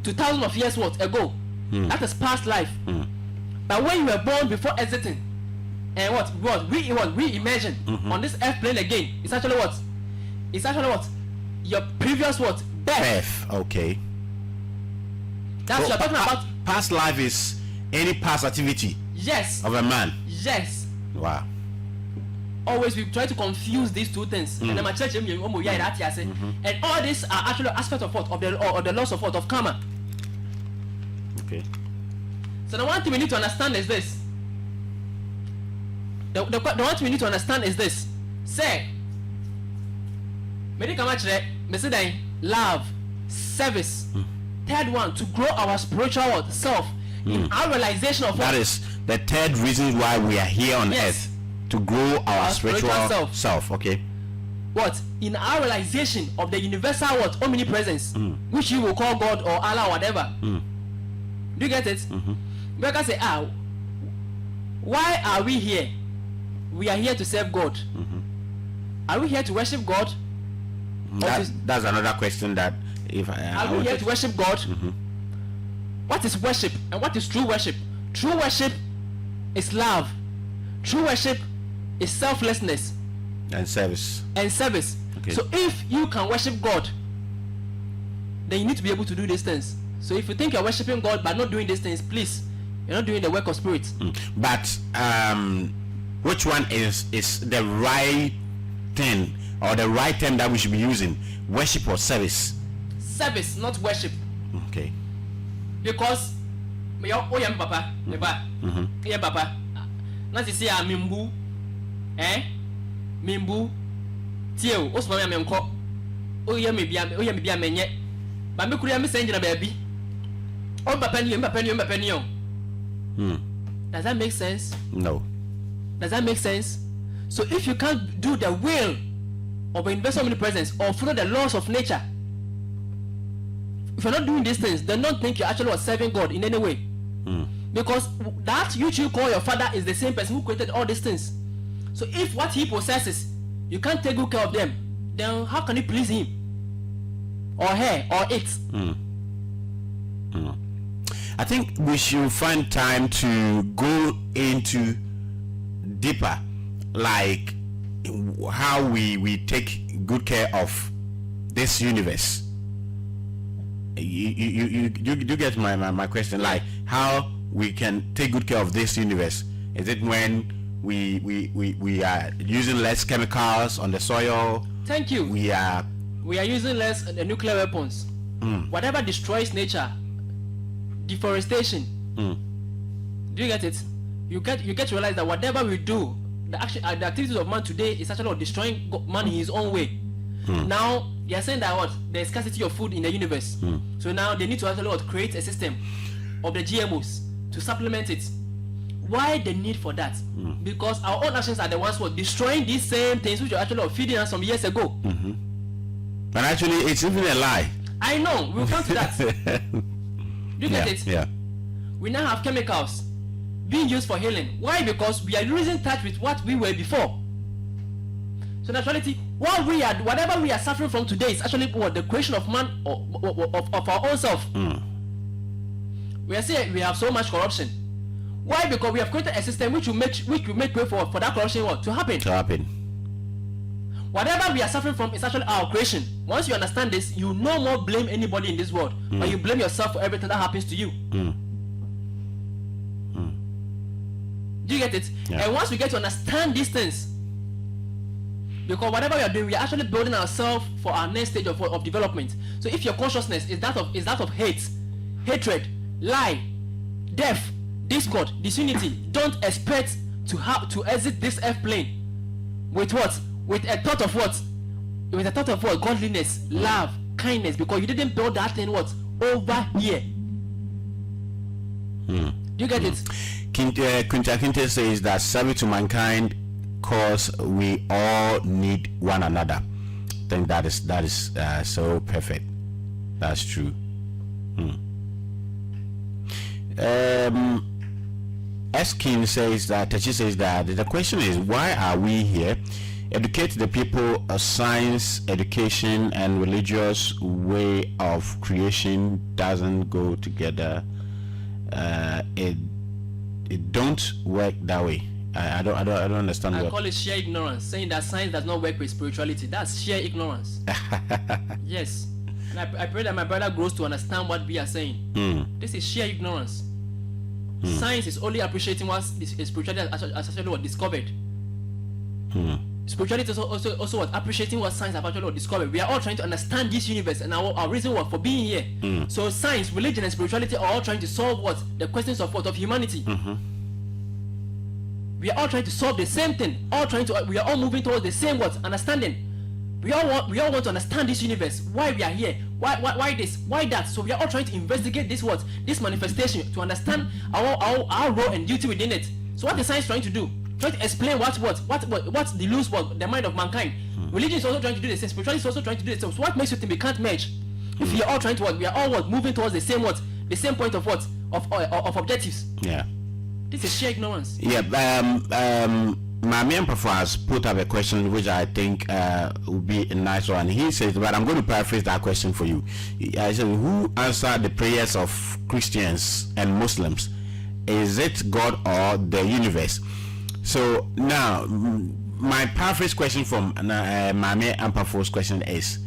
S2: to thousands of years what ago. That is past life. But when you were born before exiting, and re-imagine on this earth plane again, it's actually what? It's actually what? Your previous what? Birth.
S1: Okay.
S2: That's what you're talking about.
S1: Past life is any past activity.
S2: Yes.
S1: Of a man.
S2: Yes.
S1: Wow.
S2: Always we try to confuse these two things. And my church and all these are actually aspects of what? Of the loss of what? Of karma.
S1: Okay.
S2: So the one thing we need to understand is this. The one thing we need to understand is this. Say, love, service. Third one, to grow our spiritual self. In our realization of
S1: that
S2: what?
S1: is the third reason why we are here on earth, to grow our spiritual self. Okay.
S2: What? In our realization of the universal what? Omnipresence, which you will call God or Allah or whatever. Do you get it? Because say, why are we here? We are here to serve God. Are we here to worship God?
S1: That's another question that if
S2: are we here to worship God? What is worship and what is true worship? True worship is love. True worship is selflessness
S1: and service.
S2: Okay. So if you can worship God, then you need to be able to do these things. So if you think you're worshiping God but not doing these things, please, you're not doing the work of spirit.
S1: But which one is the right thing or the right term that we should be using? Worship or service?
S2: Service, not worship.
S1: Okay.
S2: Because papa, papa. Not to say mimbu, mimbu, tio, osma me nko. Me bia menye. Ba me kuru ya me senjina baby. Papa ni. Does that make sense?
S1: No.
S2: Does that make sense? So if you can't do the will of a universal omnipresence or follow the laws of nature, if you're not doing these things, then don't think you're actually serving God in any way. Because that you call your father is the same person who created all these things. So if what he possesses, you can't take good care of them, then how can you please him? Or her, or it?
S1: I think we should find time to go into deeper, like how we take good care of this universe. You get my question, like how we can take good care of this universe. Is it when we are using less chemicals on the soil?
S2: Thank you.
S1: We are
S2: using less nuclear weapons. Whatever destroys nature, deforestation. Do you get it? You get to realize that whatever we do, the activities of man today is actually destroying man in his own way. Now they are saying that what there's scarcity of food in the universe. So now they need to actually create a system of the GMOs to supplement it. Why the need for that? Because our own actions are the ones who are destroying these same things which are actually feeding us some years ago.
S1: But actually, it's even a lie.
S2: I know. We'll come to that. Do you get it?
S1: Yeah.
S2: We now have chemicals being used for healing. Why? Because we are losing touch with what we were before. So naturally, whatever we are suffering from today is actually what the creation of man of our own self. We are saying we have so much corruption. Why? Because we have created a system which will make way for that corruption to happen. Whatever we are suffering from is actually our creation. Once you understand this, you no more blame anybody in this world, but you blame yourself for everything that happens to you. Do you get it?
S1: Yeah.
S2: And once we get to understand these things, because whatever we are doing, we are actually building ourselves for our next stage of development. So if your consciousness is that of hate, hatred, lie, death, discord, disunity, don't expect to exit this earth plane with what? With a thought of what? With a thought of what? Godliness, love, kindness, because you didn't build that thing what? Over here. Do you get it?
S1: Kunta Kinte says that service to mankind because we all need one another. I think that is so perfect. That's true. Eskin says that Tachi says that the question is, why are we here? Educate the people. A science education and religious way of creation doesn't go together. It don't work that way. I don't understand.
S2: I call it sheer ignorance. Saying that science does not work with spirituality, that's sheer ignorance. Yes, and I pray that my brother grows to understand what we are saying. This is sheer ignorance. Science is only appreciating what spirituality has actually discovered. Spirituality is also what appreciating what science have actually discovered. We are all trying to understand this universe and our reason for being here. So science, religion, and spirituality are all trying to solve what the questions of humanity. We are all trying to solve the same thing. We are all moving towards the same understanding. We all want to understand this universe. Why we are here? Why this? Why that? So we are all trying to investigate this manifestation to understand our role and duty within it. So what the science trying to do? Trying to explain what's the loose the mind of mankind. Religion is also trying to do the same. Spirituality is also trying to do the same. So what makes you think we can't merge? If we are all trying to we are all moving towards the same point of of objectives.
S1: Yeah.
S2: This is sheer ignorance.
S1: Yeah. My main professor has put up a question which I think would be a nice one. He says, but I'm going to paraphrase that question for you. I said, who answered the prayers of Christians and Muslims? Is it God or the universe? So now, my paraphrase question from Mame Ampafo's question is,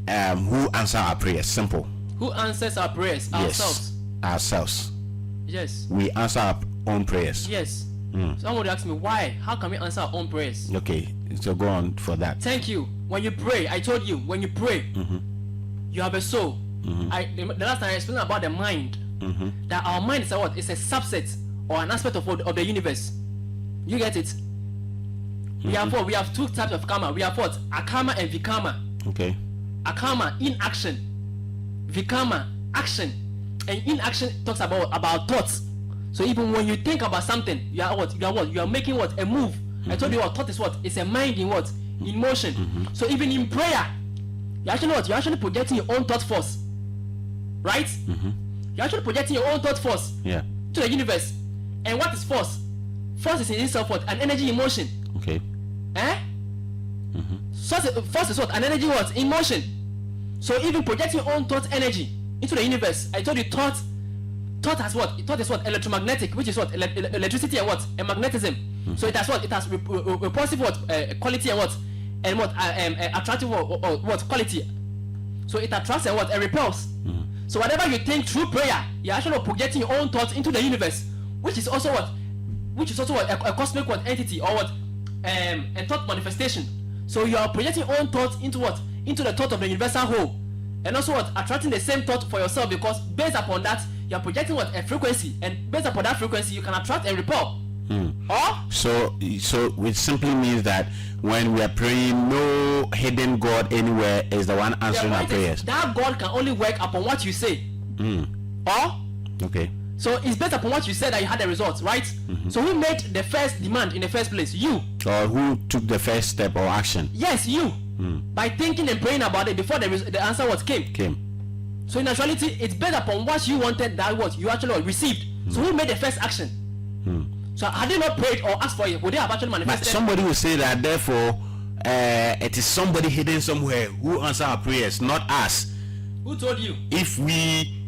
S1: who answer our prayers? Simple.
S2: Who answers our prayers?
S1: Yes, ourselves.
S2: Yes.
S1: We answer our own prayers.
S2: Yes. Somebody asked me why. How can we answer our own prayers?
S1: Okay, so go on for that.
S2: Thank you. When you pray, I told you, when you pray, you have a soul. The last time I explained about the mind, that our mind is it's a subset or an aspect of the universe. You get it? We have two types of karma. We have what? Ackkham and Vikarma.
S1: Okay.
S2: Ackkham, inaction. Vikarma, action. And inaction talks about thoughts. So even when you think about something, you are making a move. I told you thought is it's a mind in motion. So even in prayer, you're actually projecting your own thought force, right? You're actually projecting your own thought force
S1: to
S2: the universe. And what is force? Force is in itself an energy in motion.
S1: Okay.
S2: Force is an energy in motion. So even projecting your own thought energy into the universe, I told you thought has Thought is electromagnetic, which is electricity and and magnetism. So it has it has repulsive quality and attractive quality. So it attracts and repels. So whatever you think through prayer, you're actually projecting your own thoughts into the universe, which is also a cosmic entity or a thought manifestation. So you are projecting your own thoughts into the thought of the universal whole, and also attracting the same thought for yourself, because based upon that you are projecting a frequency, and based upon that frequency you can attract and repel. So
S1: it simply means that when we are praying, no hidden God anywhere is the one answering our prayers.
S2: That God can only work upon what you say.
S1: Okay.
S2: So it's based upon what you said that you had the results, right? So who made the first demand in the first place? You.
S1: Or who took the first step or action?
S2: Yes, you. By thinking and praying about it before the answer came. So in actuality, it's based upon what you wanted, that you actually received. So who made the first action? So had they not prayed or asked for it, would they have actually manifested?
S1: But somebody will say that therefore it is somebody hidden somewhere who answer our prayers, not us.
S2: Who told you?
S1: If we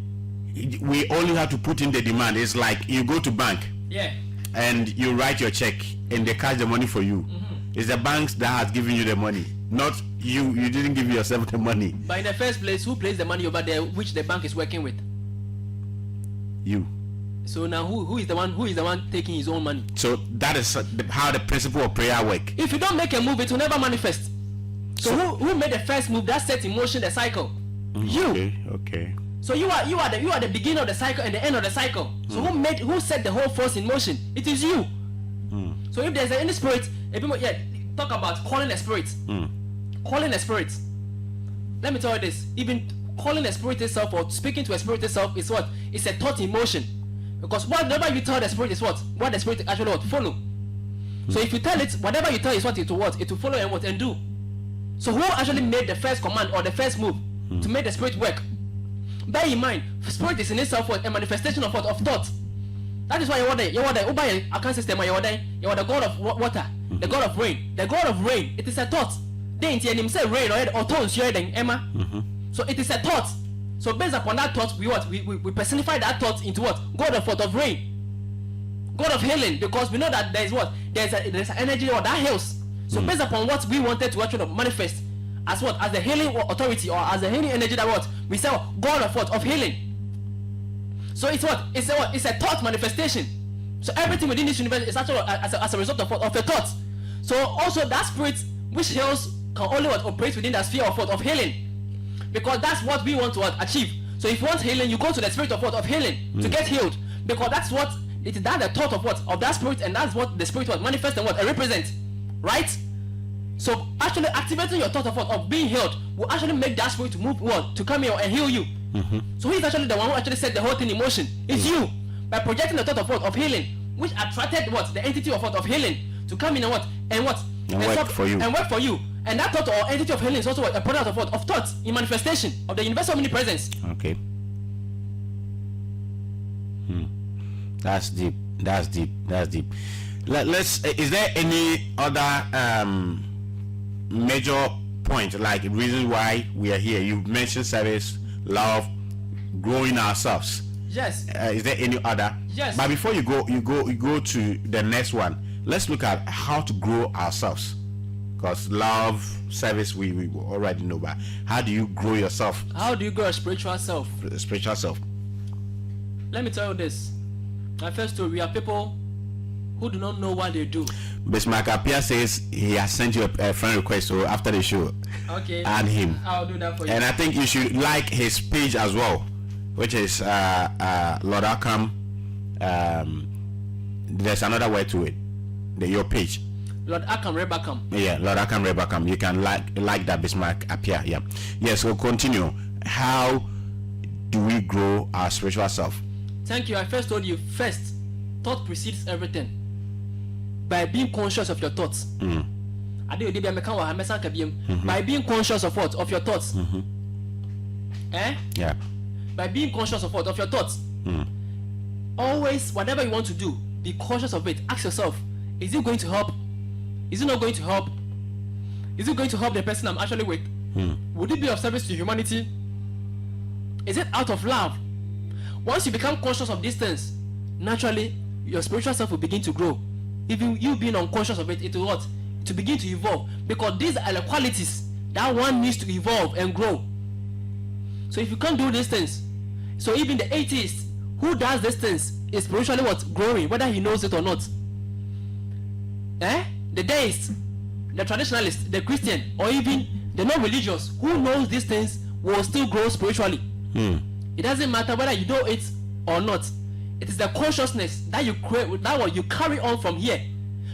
S1: only have to put in the demand. It's like you go to bank, and you write your check and they cash the money for you. It's the banks that has given you the money, not you. You didn't give yourself the money.
S2: But in the first place, who placed the money over there which the bank is working with?
S1: You.
S2: So now who is the one taking his own money? So
S1: that is how the principle of prayer work.
S2: If you don't make a move, it will never manifest. So who made the first move that set in motion the cycle? You.
S1: Okay.
S2: So you are the beginning of the cycle and the end of the cycle. So who set the whole force in motion? It is you. So if there's any spirit, talk about calling a spirit. Calling a spirit. Let me tell you this. Even calling a spirit itself or speaking to a spirit itself is it's a thought in motion. Because whatever you tell the spirit is what the spirit actually follow. So if you tell it, whatever you tell is it will follow and do. So who actually made the first command or the first move to make the spirit work? Bear in mind, spirit is in itself a manifestation of thought. That is why you're the Ackkham system. You're the god of water, the god of rain. The god of rain, it is a thought. They him say rain or tones you're the Emma. So it is a thought. So based upon that thought, we personify that thought into God of rain, God of healing, because we know that there's an energy or that heals. So based upon what we wanted to actually manifest as the healing authority or as the healing energy that we say God of healing. So it's a thought manifestation. So everything within this universe is actually as a result of a thought. So also that spirit which heals can only operate within that sphere of healing. Because that's what we want to achieve. So if you want healing, you go to the spirit of healing to get healed. Because that's the thought of that spirit, and that's what the spirit manifests and represents. Right? So actually activating your thought of what of being healed will actually make that spirit to move what to come here and heal you. So he's actually the one who actually set the whole thing in motion. It's you by projecting the thought of what of healing, which attracted what the entity of what of healing to come in and what and
S1: work for you.
S2: And work for you. And that thought or entity of healing is also what, a product of what of thoughts in manifestation of the universal omnipresence.
S1: Okay. That's deep. That's deep. That's deep. Let's. Is there any other major point, like reason why we are here? You mentioned service, love, growing ourselves.
S2: Yes.
S1: Is there any other?
S2: Yes.
S1: But before you go to the next one. Let's look at how to grow ourselves. Because love, service, we already know. But how do you grow yourself?
S2: How do you grow a spiritual self?
S1: Spiritual self.
S2: Let me tell you this. First of all, we are people who do not know what they do.
S1: Bismarck Apia says he has sent you a friend request, so after the show,
S2: okay,
S1: add him.
S2: I'll do that for you.
S1: And I think you should like his page as well, which is Lord Ackkham. There's another word to it. Your page.
S2: Lord Ackkham, Rebackham.
S1: Yeah, Lord Ackkham, Rebackham. You can like that Bismarck Apia. Yeah. Yes. So continue. How do we grow our spiritual self?
S2: Thank you. I first told you thought precedes everything. By being conscious of your thoughts. By being conscious of what? Of your thoughts.
S1: Yeah.
S2: By being conscious of what? Of your thoughts. Always, whatever you want to do, be conscious of it. Ask yourself, is it going to help? Is it not going to help? Is it going to help the person I'm actually with? Would it be of service to humanity? Is it out of love? Once you become conscious of these things, naturally your spiritual self will begin to grow. Even you being unconscious of it, it will what? To begin to evolve, because these are the qualities that one needs to evolve and grow. So if you can't do these things, so even the atheist who does these things is spiritually what? Growing, whether he knows it or not. The deist, the traditionalist, the Christian, or even the non-religious who knows these things will still grow spiritually. It doesn't matter whether you know it or not. It is the consciousness that you create, that what you carry on from here.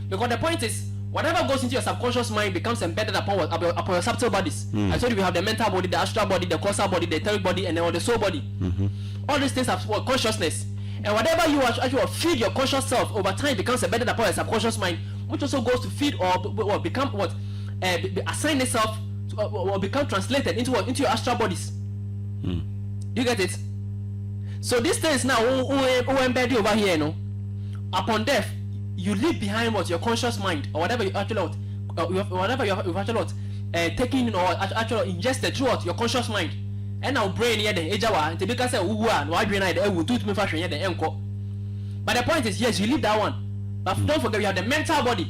S2: Because the point is, whatever goes into your subconscious mind becomes embedded upon your subtle bodies. I told you we have the mental body, the astral body, the causal body, the etheric body, and then the soul body. All these things have consciousness. And whatever you actually feed your conscious self over time becomes embedded upon your subconscious mind, which also goes to feed or become what assign itself to, or become translated into what? Into your astral bodies. Do you get it? So these things now who embed you over here, upon death, you leave behind what? Your conscious mind, or whatever you actually whatever you've actually taken or actually ingested throughout your conscious mind. And now brain here the ejawa to because why brain will do to me fashion here the enko. But the point is, yes, you leave that one. But don't forget, you have the mental body.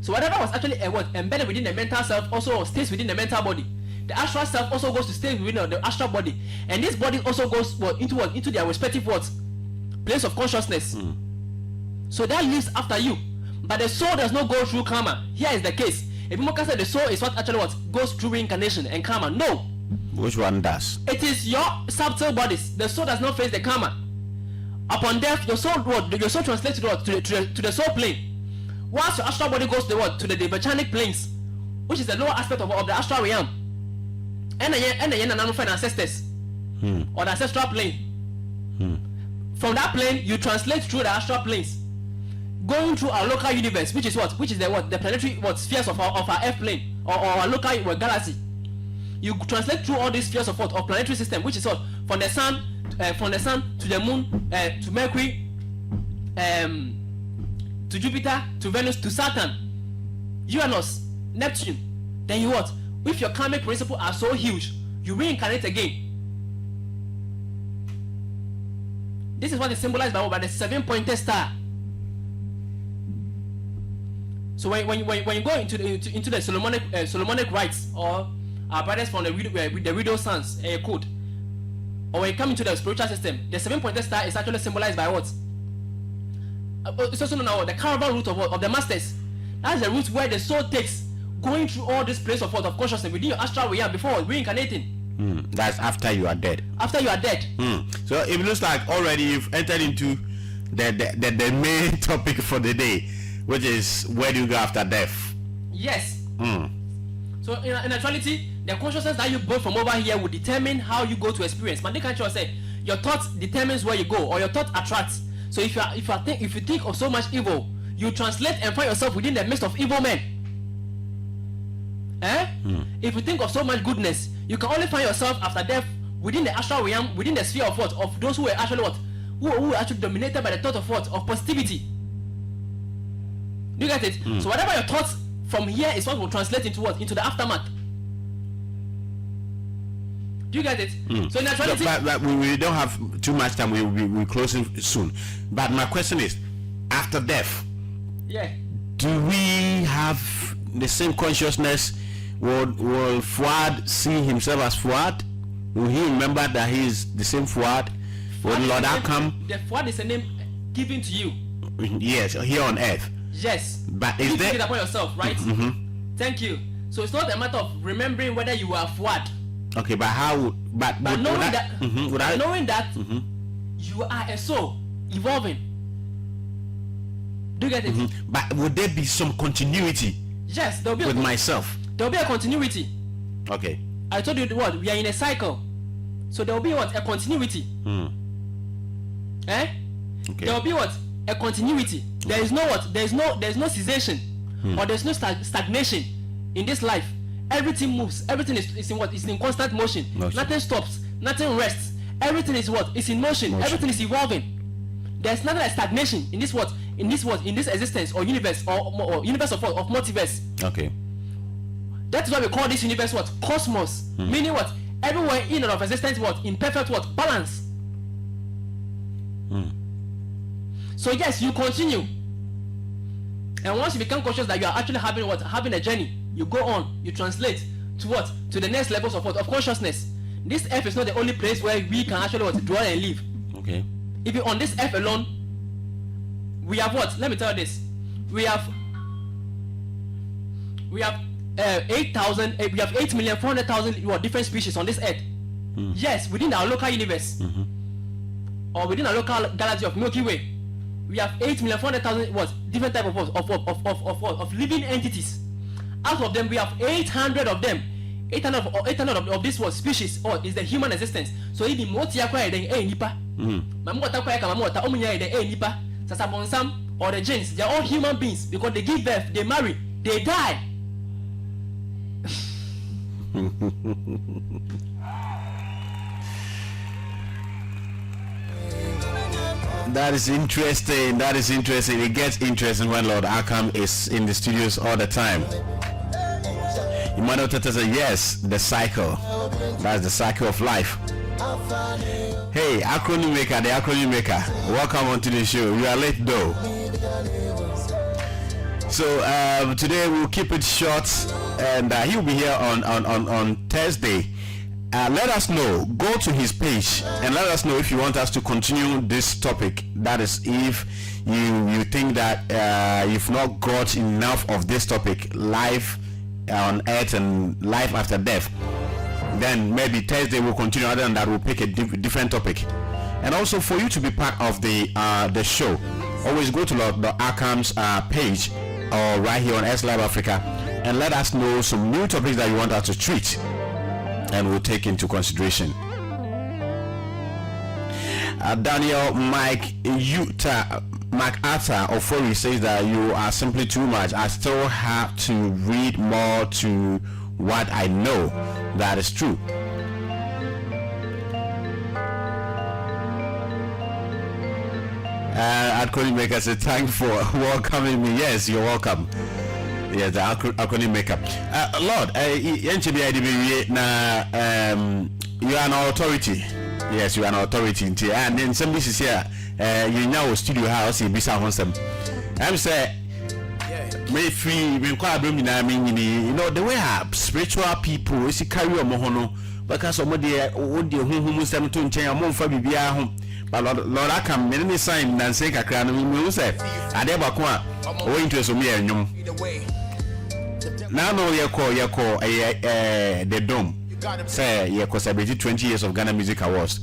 S2: So whatever was actually embedded within the mental self also stays within the mental body. The astral self also goes to stay within the astral body, and this body also goes into their respective place of consciousness. So that lives after you, but the soul does not go through karma. Here is the case. If you say the soul is what actually goes through reincarnation and karma, no.
S1: Which one does?
S2: It is your subtle bodies. The soul does not face the karma. Upon death, your soul translates to the soul plane. Once your astral body goes to the devachanic planes, which is the lower aspect of the astral realm, and the ancestors, or the ancestral plane. From that plane, you translate through the astral planes, going through our local universe, which is the planetary spheres of our Earth plane, or our local galaxy. You translate through all these spheres of planetary system, which is from the sun to the moon, to Mercury, to Jupiter, to Venus, to Saturn, Uranus, Neptune. Then you if your karmic principles are so huge, you reincarnate again. This is what is symbolized by the 7-pointed star. So when you go into the Solomonic rites, or our brothers from the widow sons code, or when you come into the spiritual system, the 7-pointed star is actually symbolized by what? It's also known as the caravan route of the masters. That's the route where the soul takes, going through all this place of consciousness within your astral realm before reincarnating.
S1: That's after you are dead.
S2: After you are dead.
S1: So it looks like already you've entered into the main topic for the day, which is where do you go after death?
S2: Yes. So in actuality, the consciousness that you build from over here will determine how you go to experience. But they can't just say your thoughts determines where you go, or your thoughts attracts. So if you think of so much evil, you translate and find yourself within the midst of evil men. If you think of so much goodness, you can only find yourself after death within the astral realm, within the sphere of what? Of those who were actually what? Who were actually dominated by the thought of what? Of positivity. Do you get it? So whatever your thoughts from here is what will translate into what? Into the aftermath. Do you get it? So in actuality,
S1: but we don't have too much time. We're closing soon. But my question is, after death, do we have the same consciousness? Will Fuad see himself as Fuad? Will he remember that he is the same Fuad? Will Lord Ackkham?
S2: The Fuad is a name given to you.
S1: Yes, here on earth.
S2: Yes.
S1: But
S2: you
S1: is there?
S2: take it upon yourself, right? Thank you. So it's not a matter of remembering whether you are Fuad.
S1: Okay, but how? But knowing that,
S2: knowing that you are a soul evolving. Do you get it?
S1: But would there be some continuity?
S2: Yes, there'll be
S1: with myself.
S2: There'll be a continuity.
S1: Okay.
S2: I told you what? We are in a cycle, so there'll be what? A continuity. Okay. There'll be what? A continuity. There is no what? There's no cessation, or there's no stagnation in this life. Everything moves. Everything is in what? Is in constant motion. Nothing stops. Nothing rests. Everything is what? Is in motion. Everything is evolving. There's nothing like stagnation in this what? In this existence or universe or universe of what? Of multiverse.
S1: Okay.
S2: That is why we call this universe what? Cosmos. Meaning what? Everywhere in and of existence what? In perfect what? Balance. So yes, you continue. And once you become conscious that you are actually having what? Having a journey, you go on, you translate to what? To the next levels of what? Of consciousness. This earth is not the only place where we can actually what? Dwell and live.
S1: Okay.
S2: If you on this earth alone, we have what? Let me tell you this. We have 8,000. We have 8,400,000 different species on this earth. Yes, within our local universe, or within our local galaxy of Milky Way, we have 8,400,000 what? Different type of living entities. Out of them, we have 800 of them. 800 of this what species or is the human existence. So if moti akwa then nipa. Mamota kwa kama mota omunya then nipa. Sasabonsam or the genes, they are all human beings because they give birth, they marry, they die.
S1: That is interesting. That is interesting. It gets interesting when Lord Ackkham is in the studios all the time. Emmanuel Tata says, yes, the cycle. That's the cycle of life. Hey, acronym maker, the acronym maker. Welcome onto the show. You are late though. So today we'll keep it short, and he'll be here on Thursday. Let us know. Go to his page and let us know if you want us to continue this topic. That is, if you think that you've not got enough of this topic, life on earth and life after death, then maybe Thursday will continue. Other than that, we'll pick a different topic. And also, for you to be part of the show, always go to the Ackham's page or right here on S Live Africa and let us know some new topics that you want us to treat, and we'll take into consideration. Daniel Mike Utah MacArthur Ofori says that you are simply too much. I still have to read more to what I know. That is true. Acronym maker said, thanks for welcoming me. Yes, you're welcome. Yes, the acronym maker. Lord, you are an authority. Yes, you are an authority. And then somebody says here, you know, studio house in Bisa Honsam. I'm saying, may free, you know, the way spiritual people, is carry on Mohono, because somebody would do whom some to change a month for Bibia home. But Lord Ackkham, many sign and say, I can't say, I never quite interest me and you. Now, no, you call the dome. Say, you celebrated 20 years of Ghana Music Awards.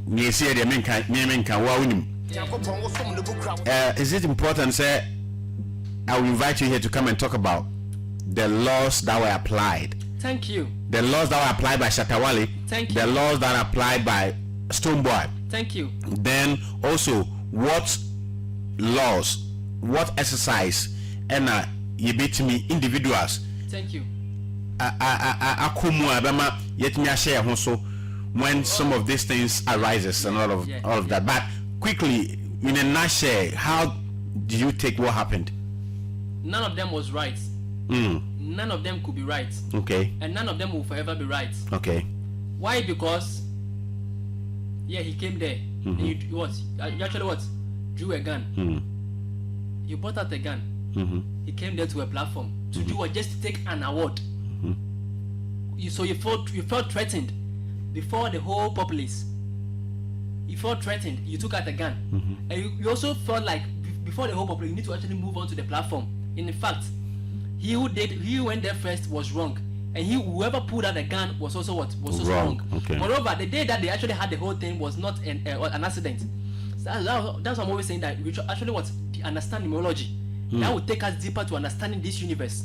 S1: You see, the men can wow him. Is it important, sir? I will invite you here to come and talk about the laws that were applied.
S2: Thank you.
S1: The laws that were applied by Shatawale.
S2: Thank you.
S1: The laws that are applied by Stoneboy.
S2: Thank you.
S1: Then also what laws, what exercise, and you beat me individuals.
S2: Thank you.
S1: Ackkham abema yet me share so when some of these things arises and all of that. But quickly, in a nutshell, how do you take what happened?
S2: None of them was right. None of them could be right.
S1: Okay.
S2: And none of them will forever be right.
S1: Okay.
S2: Why? Because he came there. And you actually drew a gun. You brought out a gun. He came there to a platform to do what? Just to take an award. You felt threatened before the whole populace. You felt threatened. You took out a gun, and you also felt like before the whole populace, you need to actually move on to the platform. In fact, he who went there first was wrong, and whoever pulled out the gun was also what? Was also wrong.
S1: Okay.
S2: Moreover, the day that they actually had the whole thing was not an accident. So that's what I'm always saying, that we should actually understand numerology. That will take us deeper to understanding this universe.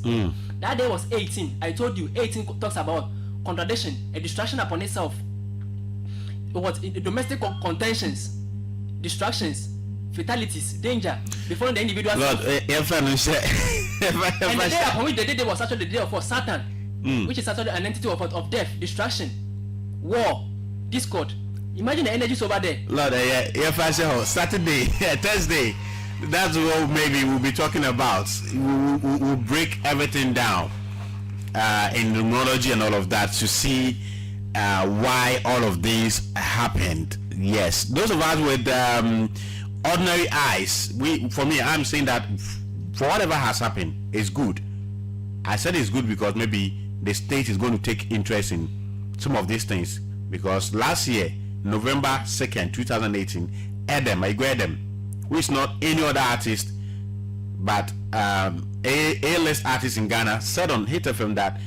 S2: That day was 18. I told you, 18 talks about contradiction, a distraction upon itself. Domestic contentions, distractions, fatalities, danger before the individual.
S1: Lord,
S2: and the day upon which the day was actually the day of Satan, which is actually an entity of death, destruction, war, discord. Imagine the energies over there.
S1: Lord, if I say Saturday, Thursday, that's what maybe we'll be talking about. We'll break everything down in numerology and all of that to see why all of these happened. Yes, those of us with ordinary eyes, for me, I'm saying that for whatever has happened, it's good. I said it's good because maybe the state is going to take interest in some of these things, because last year, November 2nd, 2018, Ackkham, who is not any other artist but A-list artist in Ghana, said on Hit FM that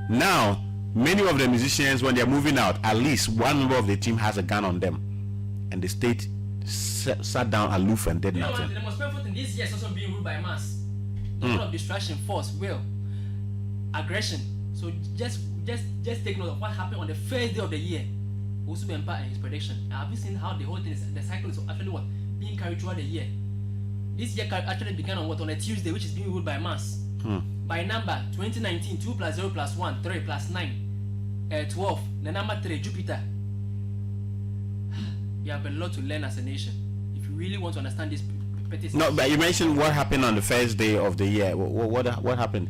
S1: now many of the musicians, when they're moving out, at least one member of the team has a gun on them, and the state sat down aloof and did nothing.
S2: The most painful thing this year is also being ruled by mass. A lot of distraction, force, will, aggression. So just take note of what happened on the first day of the year. Also Empire and his prediction. Have you seen how the whole thing is, the cycle is actually being carried throughout the year? This year actually began on a Tuesday, which is being ruled by mass. By number 2019, 2 plus 0 plus 1, 3 plus 9, 12. The number 3, Jupiter. You have a lot to learn as a nation if you really want to understand this.
S1: No, but you mentioned what happened on the first day of the year. What happened?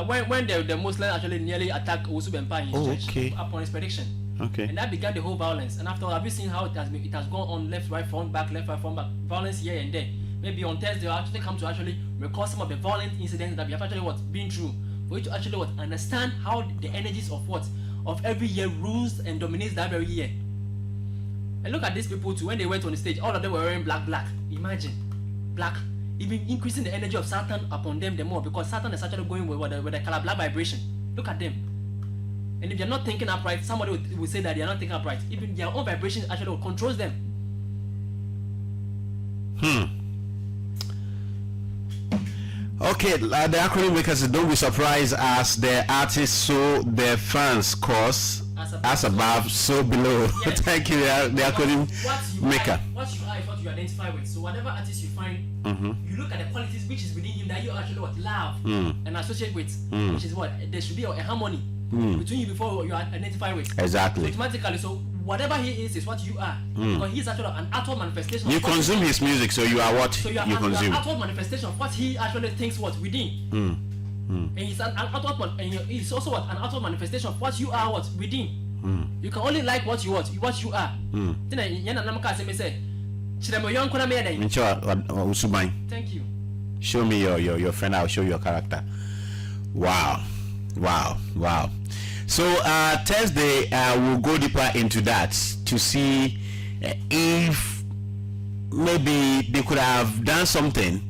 S2: When the Muslims actually nearly attacked Osu Empire in his church upon his prediction.
S1: Okay.
S2: And that began the whole violence. And after all, have you seen how it has gone on left, right, front, back, violence here and there? Maybe on Thursday I'll actually come to actually record some of the violent incidents that we have actually been through, for you to actually understand how the energies of every year rules and dominates that very year. And look at these people too. When they went on the stage, all of them were wearing black. Imagine, black, even increasing the energy of Satan upon them the more, because Satan is actually going with the color black vibration. Look at them. And if they're not thinking upright, somebody will say that they are not thinking upright. Even their own vibration actually controls them.
S1: Okay, the acronym makers, don't be surprised as the artists so their fans course as above, so below. Yes. Thank you, the acronym maker.
S2: What you are is what you identify with. So whatever artist you find, you look at the qualities which is within him that you actually love and associate with, which is there should be a harmony between you before you identify with.
S1: Exactly.
S2: Automatically, so whatever he is what you are. Because he's actually an outward manifestation.
S1: You consume his music, so you are what you consume. You are an
S2: outward manifestation of what he actually thinks within. And he's an outward, and he's also an outward manifestation of what you are within. You can only like what you are. Thank you.
S1: Show me your friend, I'll show you your character. Wow. So Thursday we'll go deeper into that to see if maybe they could have done something.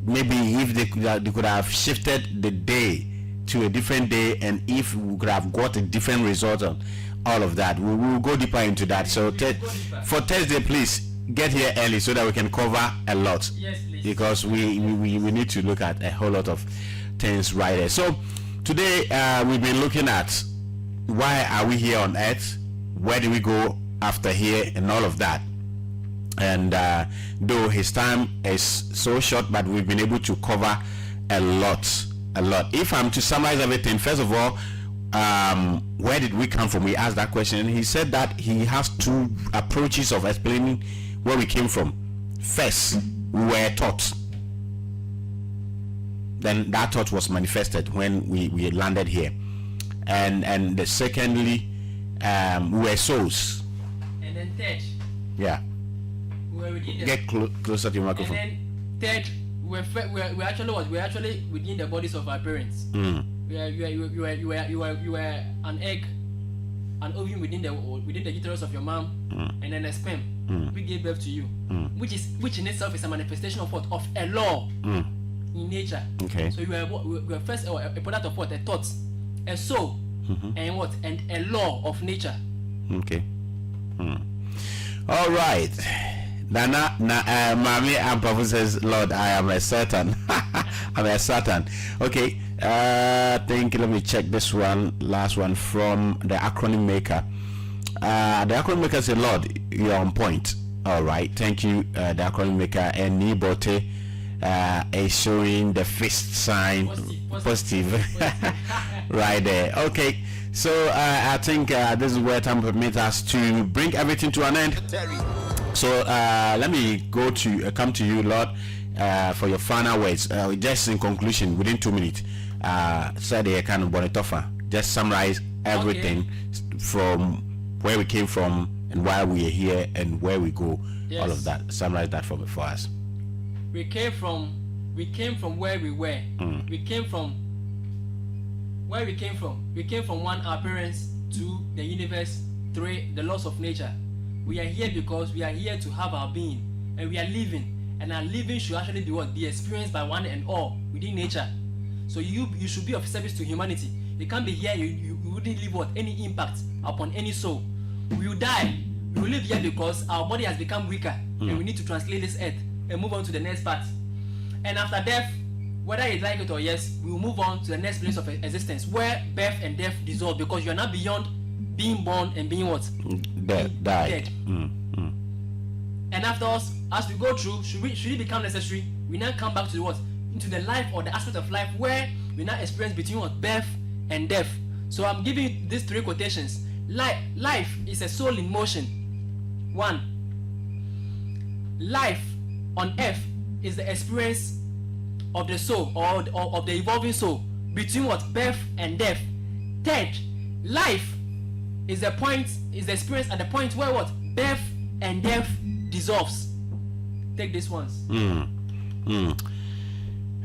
S1: Maybe if they could have shifted the day to a different day, and if we could have got a different result on all of that. We will go deeper into that. So for Thursday, please get here early so that we can cover a lot.
S2: Yes, please.
S1: because we need to look at a whole lot of things right there. So today we've been looking at why are we here on earth, where do we go after here, and all of that. And though his time is so short, but we've been able to cover a lot. If I'm to summarize everything, first of all, where did we come from? We asked that question, and he said that he has two approaches of explaining where we came from. First, we were taught. Then that thought was manifested when we landed here. And the secondly, we were souls.
S2: And then third,
S1: yeah. Get closer to your microphone.
S2: And then third, we're actually what? We're actually within the bodies of our parents. You were an egg, an ovum within the uterus of your mom, and then a sperm. We gave birth to you, which in itself is a manifestation of what? Of a law in nature.
S1: Okay.
S2: So you were first a product of what? A thought, a soul, and what? And a law of nature.
S1: Okay. All right. Mami Ampafu says, Lord, I am a Satan. I'm a Satan. Okay. Let me check this one. Last one from the acronym maker. The acronym maker said, Lord, you're on point. All right. Thank you, the acronym maker. And Nibote is showing the fist sign. Positive. Right there. Okay. So I think this is where time permits us to bring everything to an end. So let me come to you, Lord, for your final words. Just in conclusion, within 2 minutes, just summarize everything from where we came from and why we are here and where we go. Yes. All of that. Summarize that for us.
S2: We came from where we were. We came from where we came from. We came from 1, our parents, 2, the universe, 3, the laws of nature. We are here because we are here to have our being, and we are living, and our living should actually be experienced by one and all within nature. So you should be of service to humanity. You can't be here, you wouldn't leave any impact upon any soul. We will die. We will live here because our body has become weaker, and we need to translate this earth and move on to the next part. And after death, whether you like it or yes, we will move on to the next place of existence, where birth and death dissolve, because you are not beyond being born and being what?
S1: Dead.
S2: And after us, as we go through, should it become necessary, we now come back to what? Into the life or the aspect of life where we now experience between what? Birth and death. So I'm giving these 3 quotations. Life is a soul in motion. 1. Life on earth is the experience of the soul or of the evolving soul between what? Birth and death. 3rd, life is the experience at the point where what? Birth and death dissolves. Take this ones.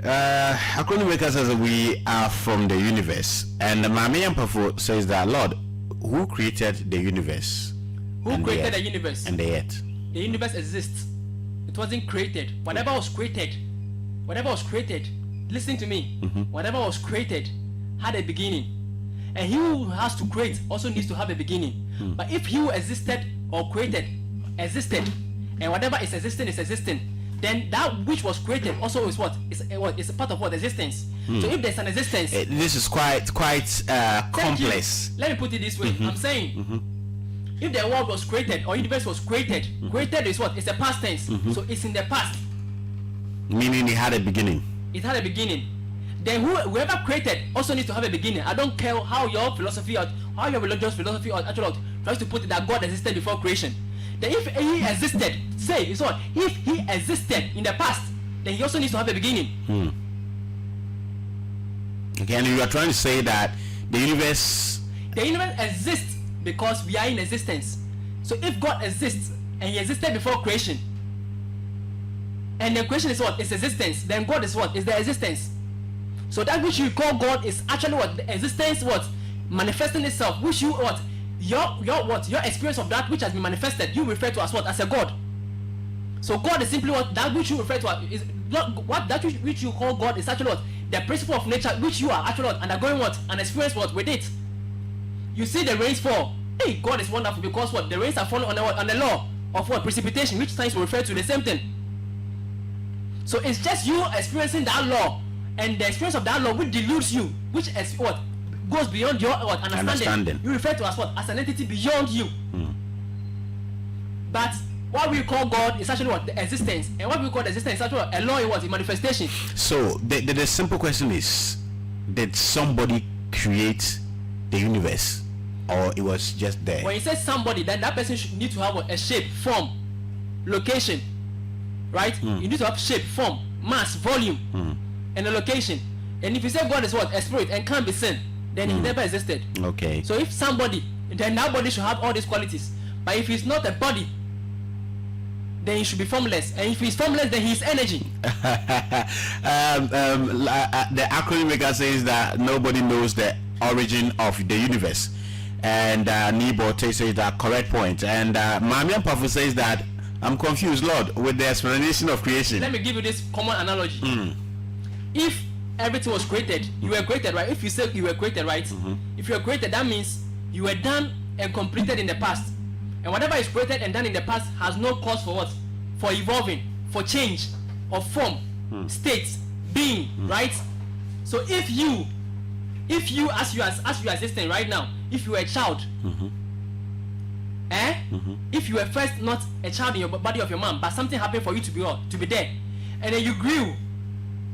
S1: Acronym maker says we are from the universe, and Mami Ampafu says that, Lord, who created the universe?
S2: Who created the universe?
S1: And the earth.
S2: The universe exists. It wasn't created. Whatever was created, listen to me. Whatever was created had a beginning. And he who has to create also needs to have a beginning. But if he who existed or created existed, and whatever is existing, then that which was created also is what? Is a part of what? Existence. So if there's an existence,
S1: this is quite complex.
S2: Let me put it this way. I'm saying if the world was created or universe was created, created is what? It's a past tense. So it's in the past.
S1: Meaning it had a beginning.
S2: It had a beginning. Then whoever created also needs to have a beginning. I don't care how your philosophy or how your religious philosophy or actual tries to put it that God existed before creation. Then if he existed, say it's what? If he existed in the past, then he also needs to have a beginning.
S1: Okay, and you are trying to say that the universe
S2: exists because we are in existence. So if God exists and he existed before creation, and the creation is what? It's existence. Then God is what? Is the existence. So that which you call God is actually what? The existence what? Manifesting itself, which you what? Your experience of that which has been manifested, you refer to as what? As a God. So God is simply what? That which you refer to is not what? That which you call God is actually what? The principle of nature which you are actually what? Undergoing what? And experience what? With it. You see the rains fall. Hey, God is wonderful because what? The rains are falling on the what? On the law of what? Precipitation, which science will refer to the same thing. So it's just you experiencing that law, and the experience of that law which deludes you, which is what goes beyond your understanding. You refer to as what? As an entity beyond you. But what we call God is actually what? The existence. And what we call the existence is actually a law in what? In manifestation.
S1: So the simple question is, did somebody create the universe, or it was just there?
S2: When you say somebody, then that person should need to have a shape, form, location, right? You need to have shape, form, mass, volume, and a location. And if you say God is what? A spirit and can't be seen, then he never existed.
S1: Okay.
S2: So if somebody, then that body should have all these qualities. But if he's not a body, then he should be formless. And if he's formless, then he's energy.
S1: The acronym maker says that nobody knows the origin of the universe, and Nibote says that correct point, and Mamian Pafu says that I'm confused, Lord, with the explanation of creation.
S2: Let me give you this common analogy. If everything was created, you were created, right? If you say you were created, right? If you were created, that means you were done and completed in the past. And whatever is created and done in the past has no cause for what? For evolving, for change of form, state, being, right? So if you as you are existing right now, if you were a child, if you were first not a child in your body of your mom, but something happened for you to be there, and then you grew,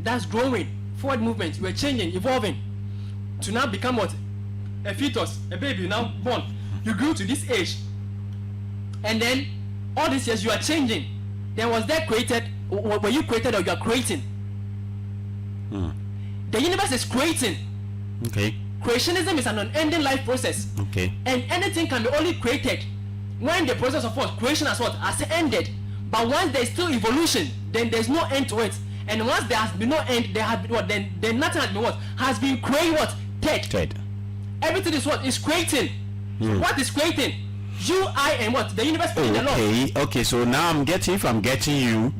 S2: that's growing, forward movement, you were changing, evolving, to now become what? A fetus, a baby, now born. You grew to this age, and then all these years you are changing. Then was that created? Were you created, or you are creating? The universe is creating.
S1: Okay.
S2: Creationism is an unending life process.
S1: Okay.
S2: And anything can be only created when the process of what? Creation has ended. But once there is still evolution, then there's no end to it. And once there has been no end, there has been what? Then nothing has been what? Has been created what? Dead. Everything is what? Is creating. So what is creating? You, I, and what? The universe playing the law.
S1: Okay, so now if I'm getting you,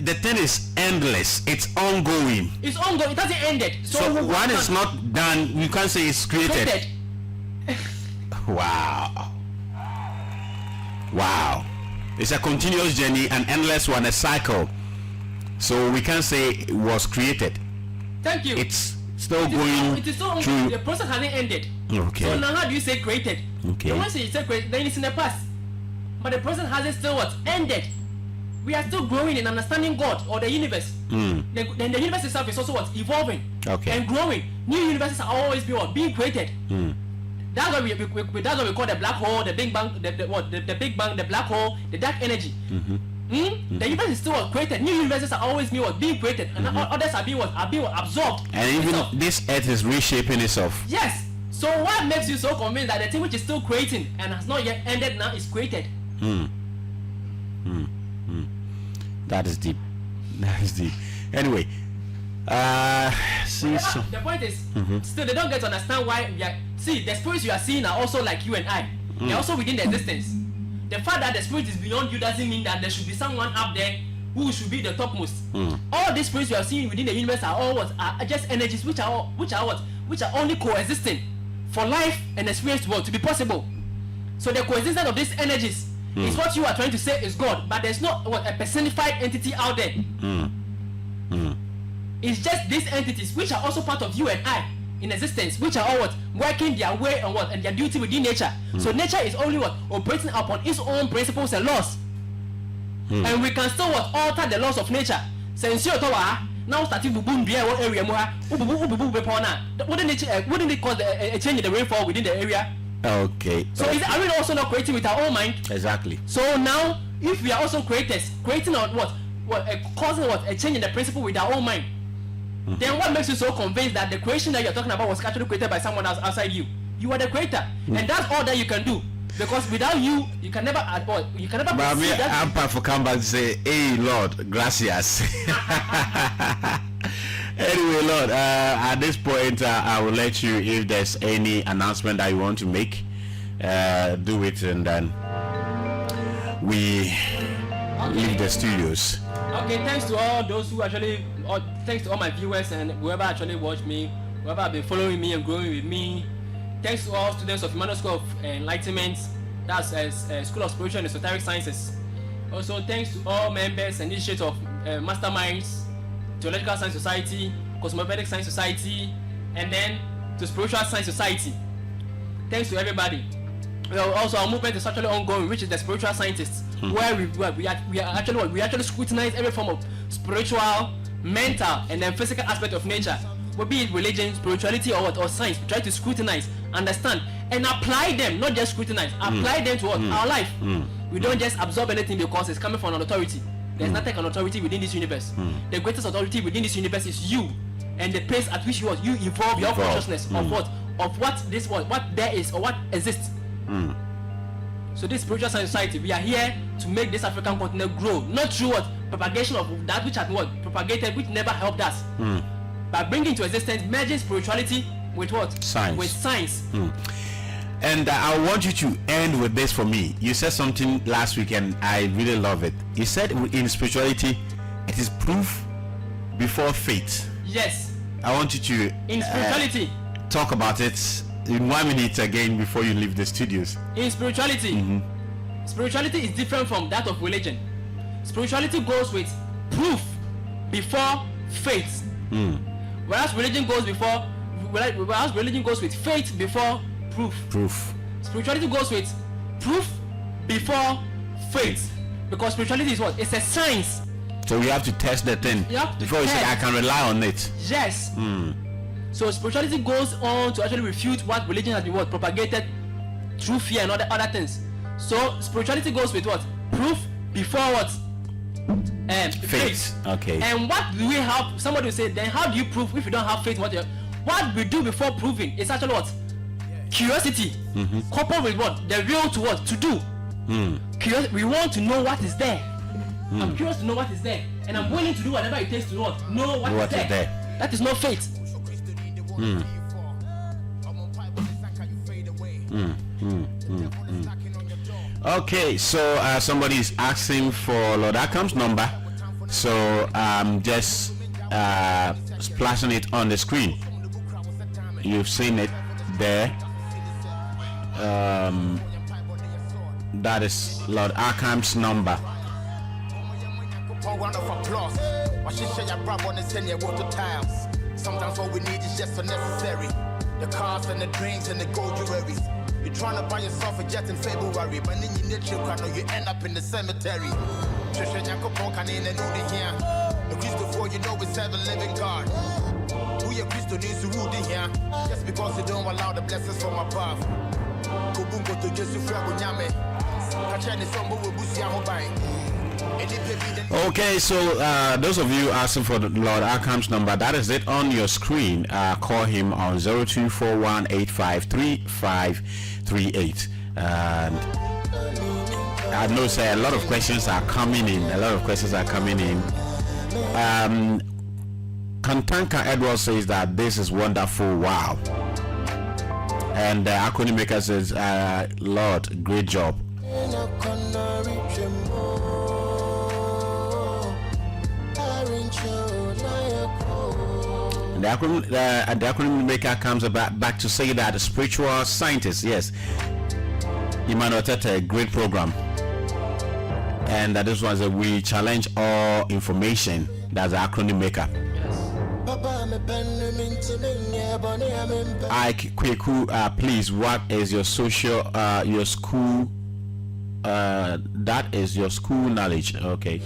S1: the thing is endless. It's ongoing.
S2: It's ongoing. It hasn't ended.
S1: So one is not done. You can't say it's created. Wow. It's a continuous journey, an endless one, a cycle. So we can't say it was created.
S2: Thank you.
S1: It's still going.
S2: It is still
S1: through.
S2: ongoing. The process hasn't ended.
S1: Okay.
S2: So now how do you say created?
S1: Okay.
S2: The once you say created, then it's in the past. But the process hasn't still what? Ended. We are still growing in understanding God or the universe. Then the universe itself is also what? Evolving.
S1: Okay.
S2: And growing. New universes are always being created. That's what we call the black hole, the Big Bang, the Big Bang, the black hole, the dark energy. The universe is still created. New universes are always being created, and others are being absorbed.
S1: And even this earth is reshaping itself.
S2: Yes. So what makes you so convinced that the thing which is still creating and has not yet ended now is created?
S1: That is deep. Anyway,
S2: the point is, still they don't get to understand why we are. See, the spirits you are seeing are also like you and I. They're also within the existence. The fact that the spirit is beyond you doesn't mean that there should be someone up there who should be the topmost. All these spirits you are seeing within the universe are all what? Are just energies which are only coexisting for life and experience to be possible. So the coexistence of these energies is what you are trying to say is God, but there's not a personified entity out there. It's just these entities which are also part of you and I in existence, which are all working their way and their duty within nature. So nature is only operating upon its own principles and laws. And we can still alter the laws of nature. Since you now starting boom area wouldn't it cause a change in the rainfall within the area?
S1: Okay.
S2: So are we also not creating with our own mind?
S1: Exactly.
S2: So now, if we are also creators, creating on causing a change in the principle with our own mind, then what makes you so convinced that the creation that you're talking about was actually created by someone else outside you? You are the creator, and that's all that you can do. Because without you can never
S1: But I'm part for come back to say, hey Lord, gracias. Anyway, Lord, at this point, I will let you, if there's any announcement that you want to make, do it, and then we leave the studios.
S2: Okay, thanks to all those who thanks to all my viewers and whoever actually watched me, whoever have been following me and growing with me. Thanks to all students of Emmanuel School of Enlightenment, that's School of Spiritual and Esoteric Sciences. Also, thanks to all members and initiators of masterminds, Theological Science Society, Cosmopedic Science Society, and then to Spiritual Science Society. Thanks to everybody. Also, our movement is actually ongoing, which is the Spiritual Scientists, where we actually scrutinize every form of spiritual, mental, and then physical aspect of nature. Will be it religion, spirituality, or what, or science. We try to scrutinize, understand, and apply them. Not just scrutinize, apply them to what? Our life. We don't just absorb anything because it's coming from an authority. There's nothing an authority within this universe. The greatest authority within this universe is you, and the pace at which you evolve your consciousness of what there is or what exists. So this Spiritual Science Society, we are here to make this African continent grow, not through what propagation of that which had what propagated, which never helped us, by bringing to existence, merging spirituality with what?
S1: Science.
S2: With science.
S1: And I want you to end with this for me. You said something last week and I really love it. You said in spirituality, it is proof before faith.
S2: Yes.
S1: I want you to
S2: in spirituality
S1: talk about it in 1 minute again before you leave the studios.
S2: In spirituality, spirituality is different from that of religion. Spirituality goes with proof before faith, whereas religion goes with faith before proof. Spirituality goes with proof before faith, because spirituality is what? It's a science.
S1: So you have to test the thing before you say I can rely on it.
S2: Yes. So spirituality goes on to actually refute what religion has been propagated through fear and other things. So spirituality goes with what? Proof before what? Faith.
S1: Okay.
S2: And what do we have? Somebody will say, then how do you prove if you don't have faith? What we do before proving is actually what? Curiosity. Coupled with what? The will to what? To do. We want to know what is there. I'm curious to know what is there, and I'm willing to do whatever it takes to know what is there. That is not faith.
S1: Okay, so somebody is asking for Lord Ackham's number, so I'm just splashing it on the screen. You've seen it there. That is Lord Ackham's number.
S3: Sometimes all we need is just unnecessary. The cars and the drinks and the gold jewelry. You're trying to buy yourself a jet in February, but then you need your car, you end up in the cemetery. The Christ before you know we serve a living God. Who your Christ needs to rule here? Just because you don't allow the blessings from above. Kubungo to Jesus Frabonyame. Kachani Sombo Busia Mobile.
S1: Okay, so those of you asking for the Lord Ackham's number, that is it on your screen. Call him on 0241853538. And I know say a lot of questions are coming in. Kantanka Edward says that this is wonderful. Wow. And Akoni Maker says, Lord, great job. The acronym maker comes back to say that the spiritual scientists, yes, Emmanuel Tete, a great program, and that this was we challenge all information. That's the acronym maker. Ike Kweku, please, what is your social, your school? That is your school knowledge, okay.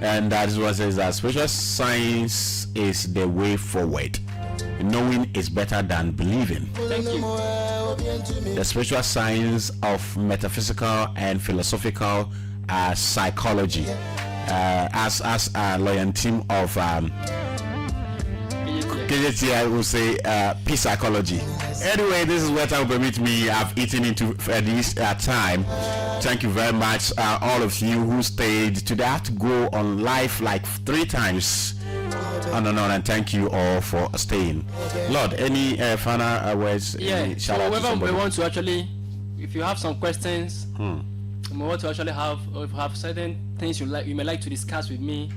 S1: And that is what says that spiritual science is the way forward. Knowing is better than believing.
S2: Thank you.
S1: The spiritual science of metaphysical and philosophical psychology, as a loyal team of KJT, I will say peace psychology. Anyway, this is what will permit me. I've eaten into this time. Thank you very much, all of you who stayed today. I have to go on live like 3 times on and on, and thank you all for staying. Lord, any final words?
S2: Yeah, so whoever we want to actually, if you have some questions, we want to actually have, or if you have certain things you may like to discuss with me,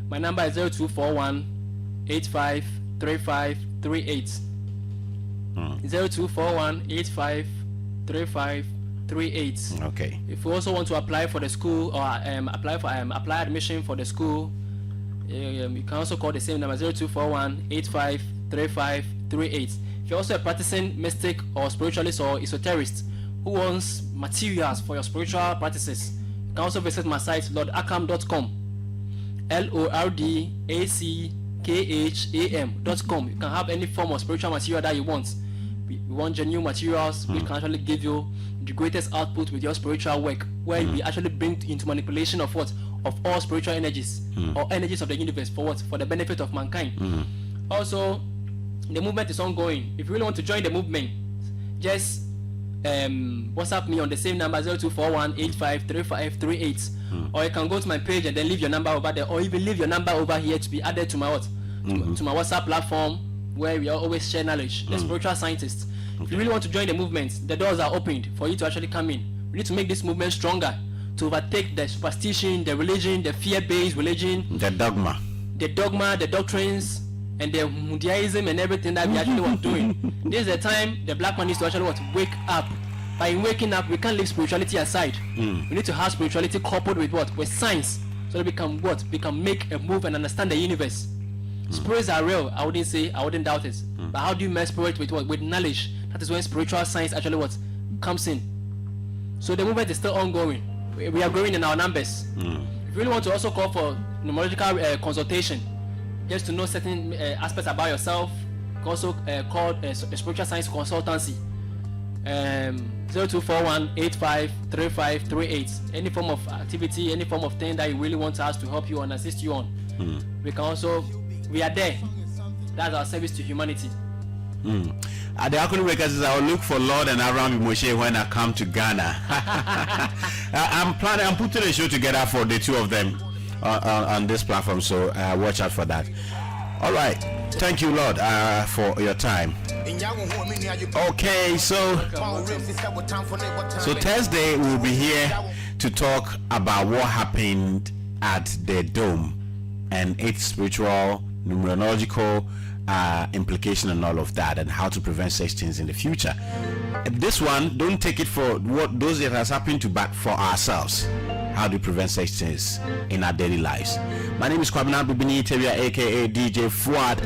S2: my number is 0241 853538. 0241 853538. 38.
S1: Okay.
S2: If you also want to apply for the school or apply admission for the school, you can also call the same number 0241 85 35 38. If you're also a practicing mystic or spiritualist or esoterist who wants materials for your spiritual practices, you can also visit my site lordackam.com, LORDACKHAM.com. You can have any form of spiritual material that you want. We want genuine materials. We can actually give you the greatest output with your spiritual work, where we actually bring into manipulation of what? Of all spiritual energies or energies of the universe for what? For the benefit of mankind. Also, the movement is ongoing. If you really want to join the movement, just WhatsApp me on the same number 0241 85 35 38, or you can go to my page and then leave your number over there, or even leave your number over here to be added to my what? To my WhatsApp platform, where we always share knowledge. The spiritual scientists. If you really want to join the movement, the doors are opened for you to actually come in. We need to make this movement stronger to overtake the superstition, the religion, the fear-based religion,
S1: the dogma,
S2: the doctrines, and the Judaism and everything that we actually want doing. This is the time the black man needs to actually want to wake up. By waking up, we can't leave spirituality aside. We need to have spirituality coupled with what? With science, so that we can what? We can make a move and understand the universe. Spirits are real. I wouldn't doubt it. But how do you merge spirit with what? With knowledge. That is when spiritual science actually what? Comes in. So the movement is still ongoing. We are growing in our numbers. If you really want to also call for numerological consultation, just to know certain aspects about yourself, you can also call a spiritual science consultancy. 0241 85 35 38. Any form of activity, any form of thing that you really want us to help you and assist you on, we can also. We are there. That's our service to humanity.
S1: At the Ackkham Records, I will look for Lord and Abraham Moshe when I come to Ghana. I'm putting a show together for the two of them on this platform, so watch out for that. All right. Thank you, Lord, for your time. Okay, so Thursday we'll be here to talk about what happened at the Dome and its spiritual, numerological implication and all of that, and how to prevent such things in the future. This one, don't take it for what those that has happened to, but for ourselves. How do we prevent such things in our daily lives? My name is Kwabena Bibini Tebia, aka DJ Fuad.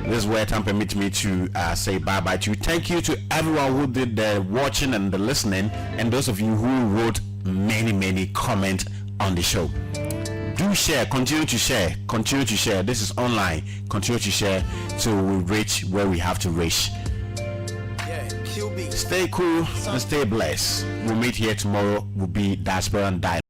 S1: This is where time permits me to say bye bye to you. Thank you to everyone who did the watching and the listening, and those of you who wrote many comments on the show. Do share, continue to share. This is online. Continue to share till we reach where we have to reach. Stay cool and stay blessed. We'll meet here tomorrow. We'll be Diaspora and Dialogue.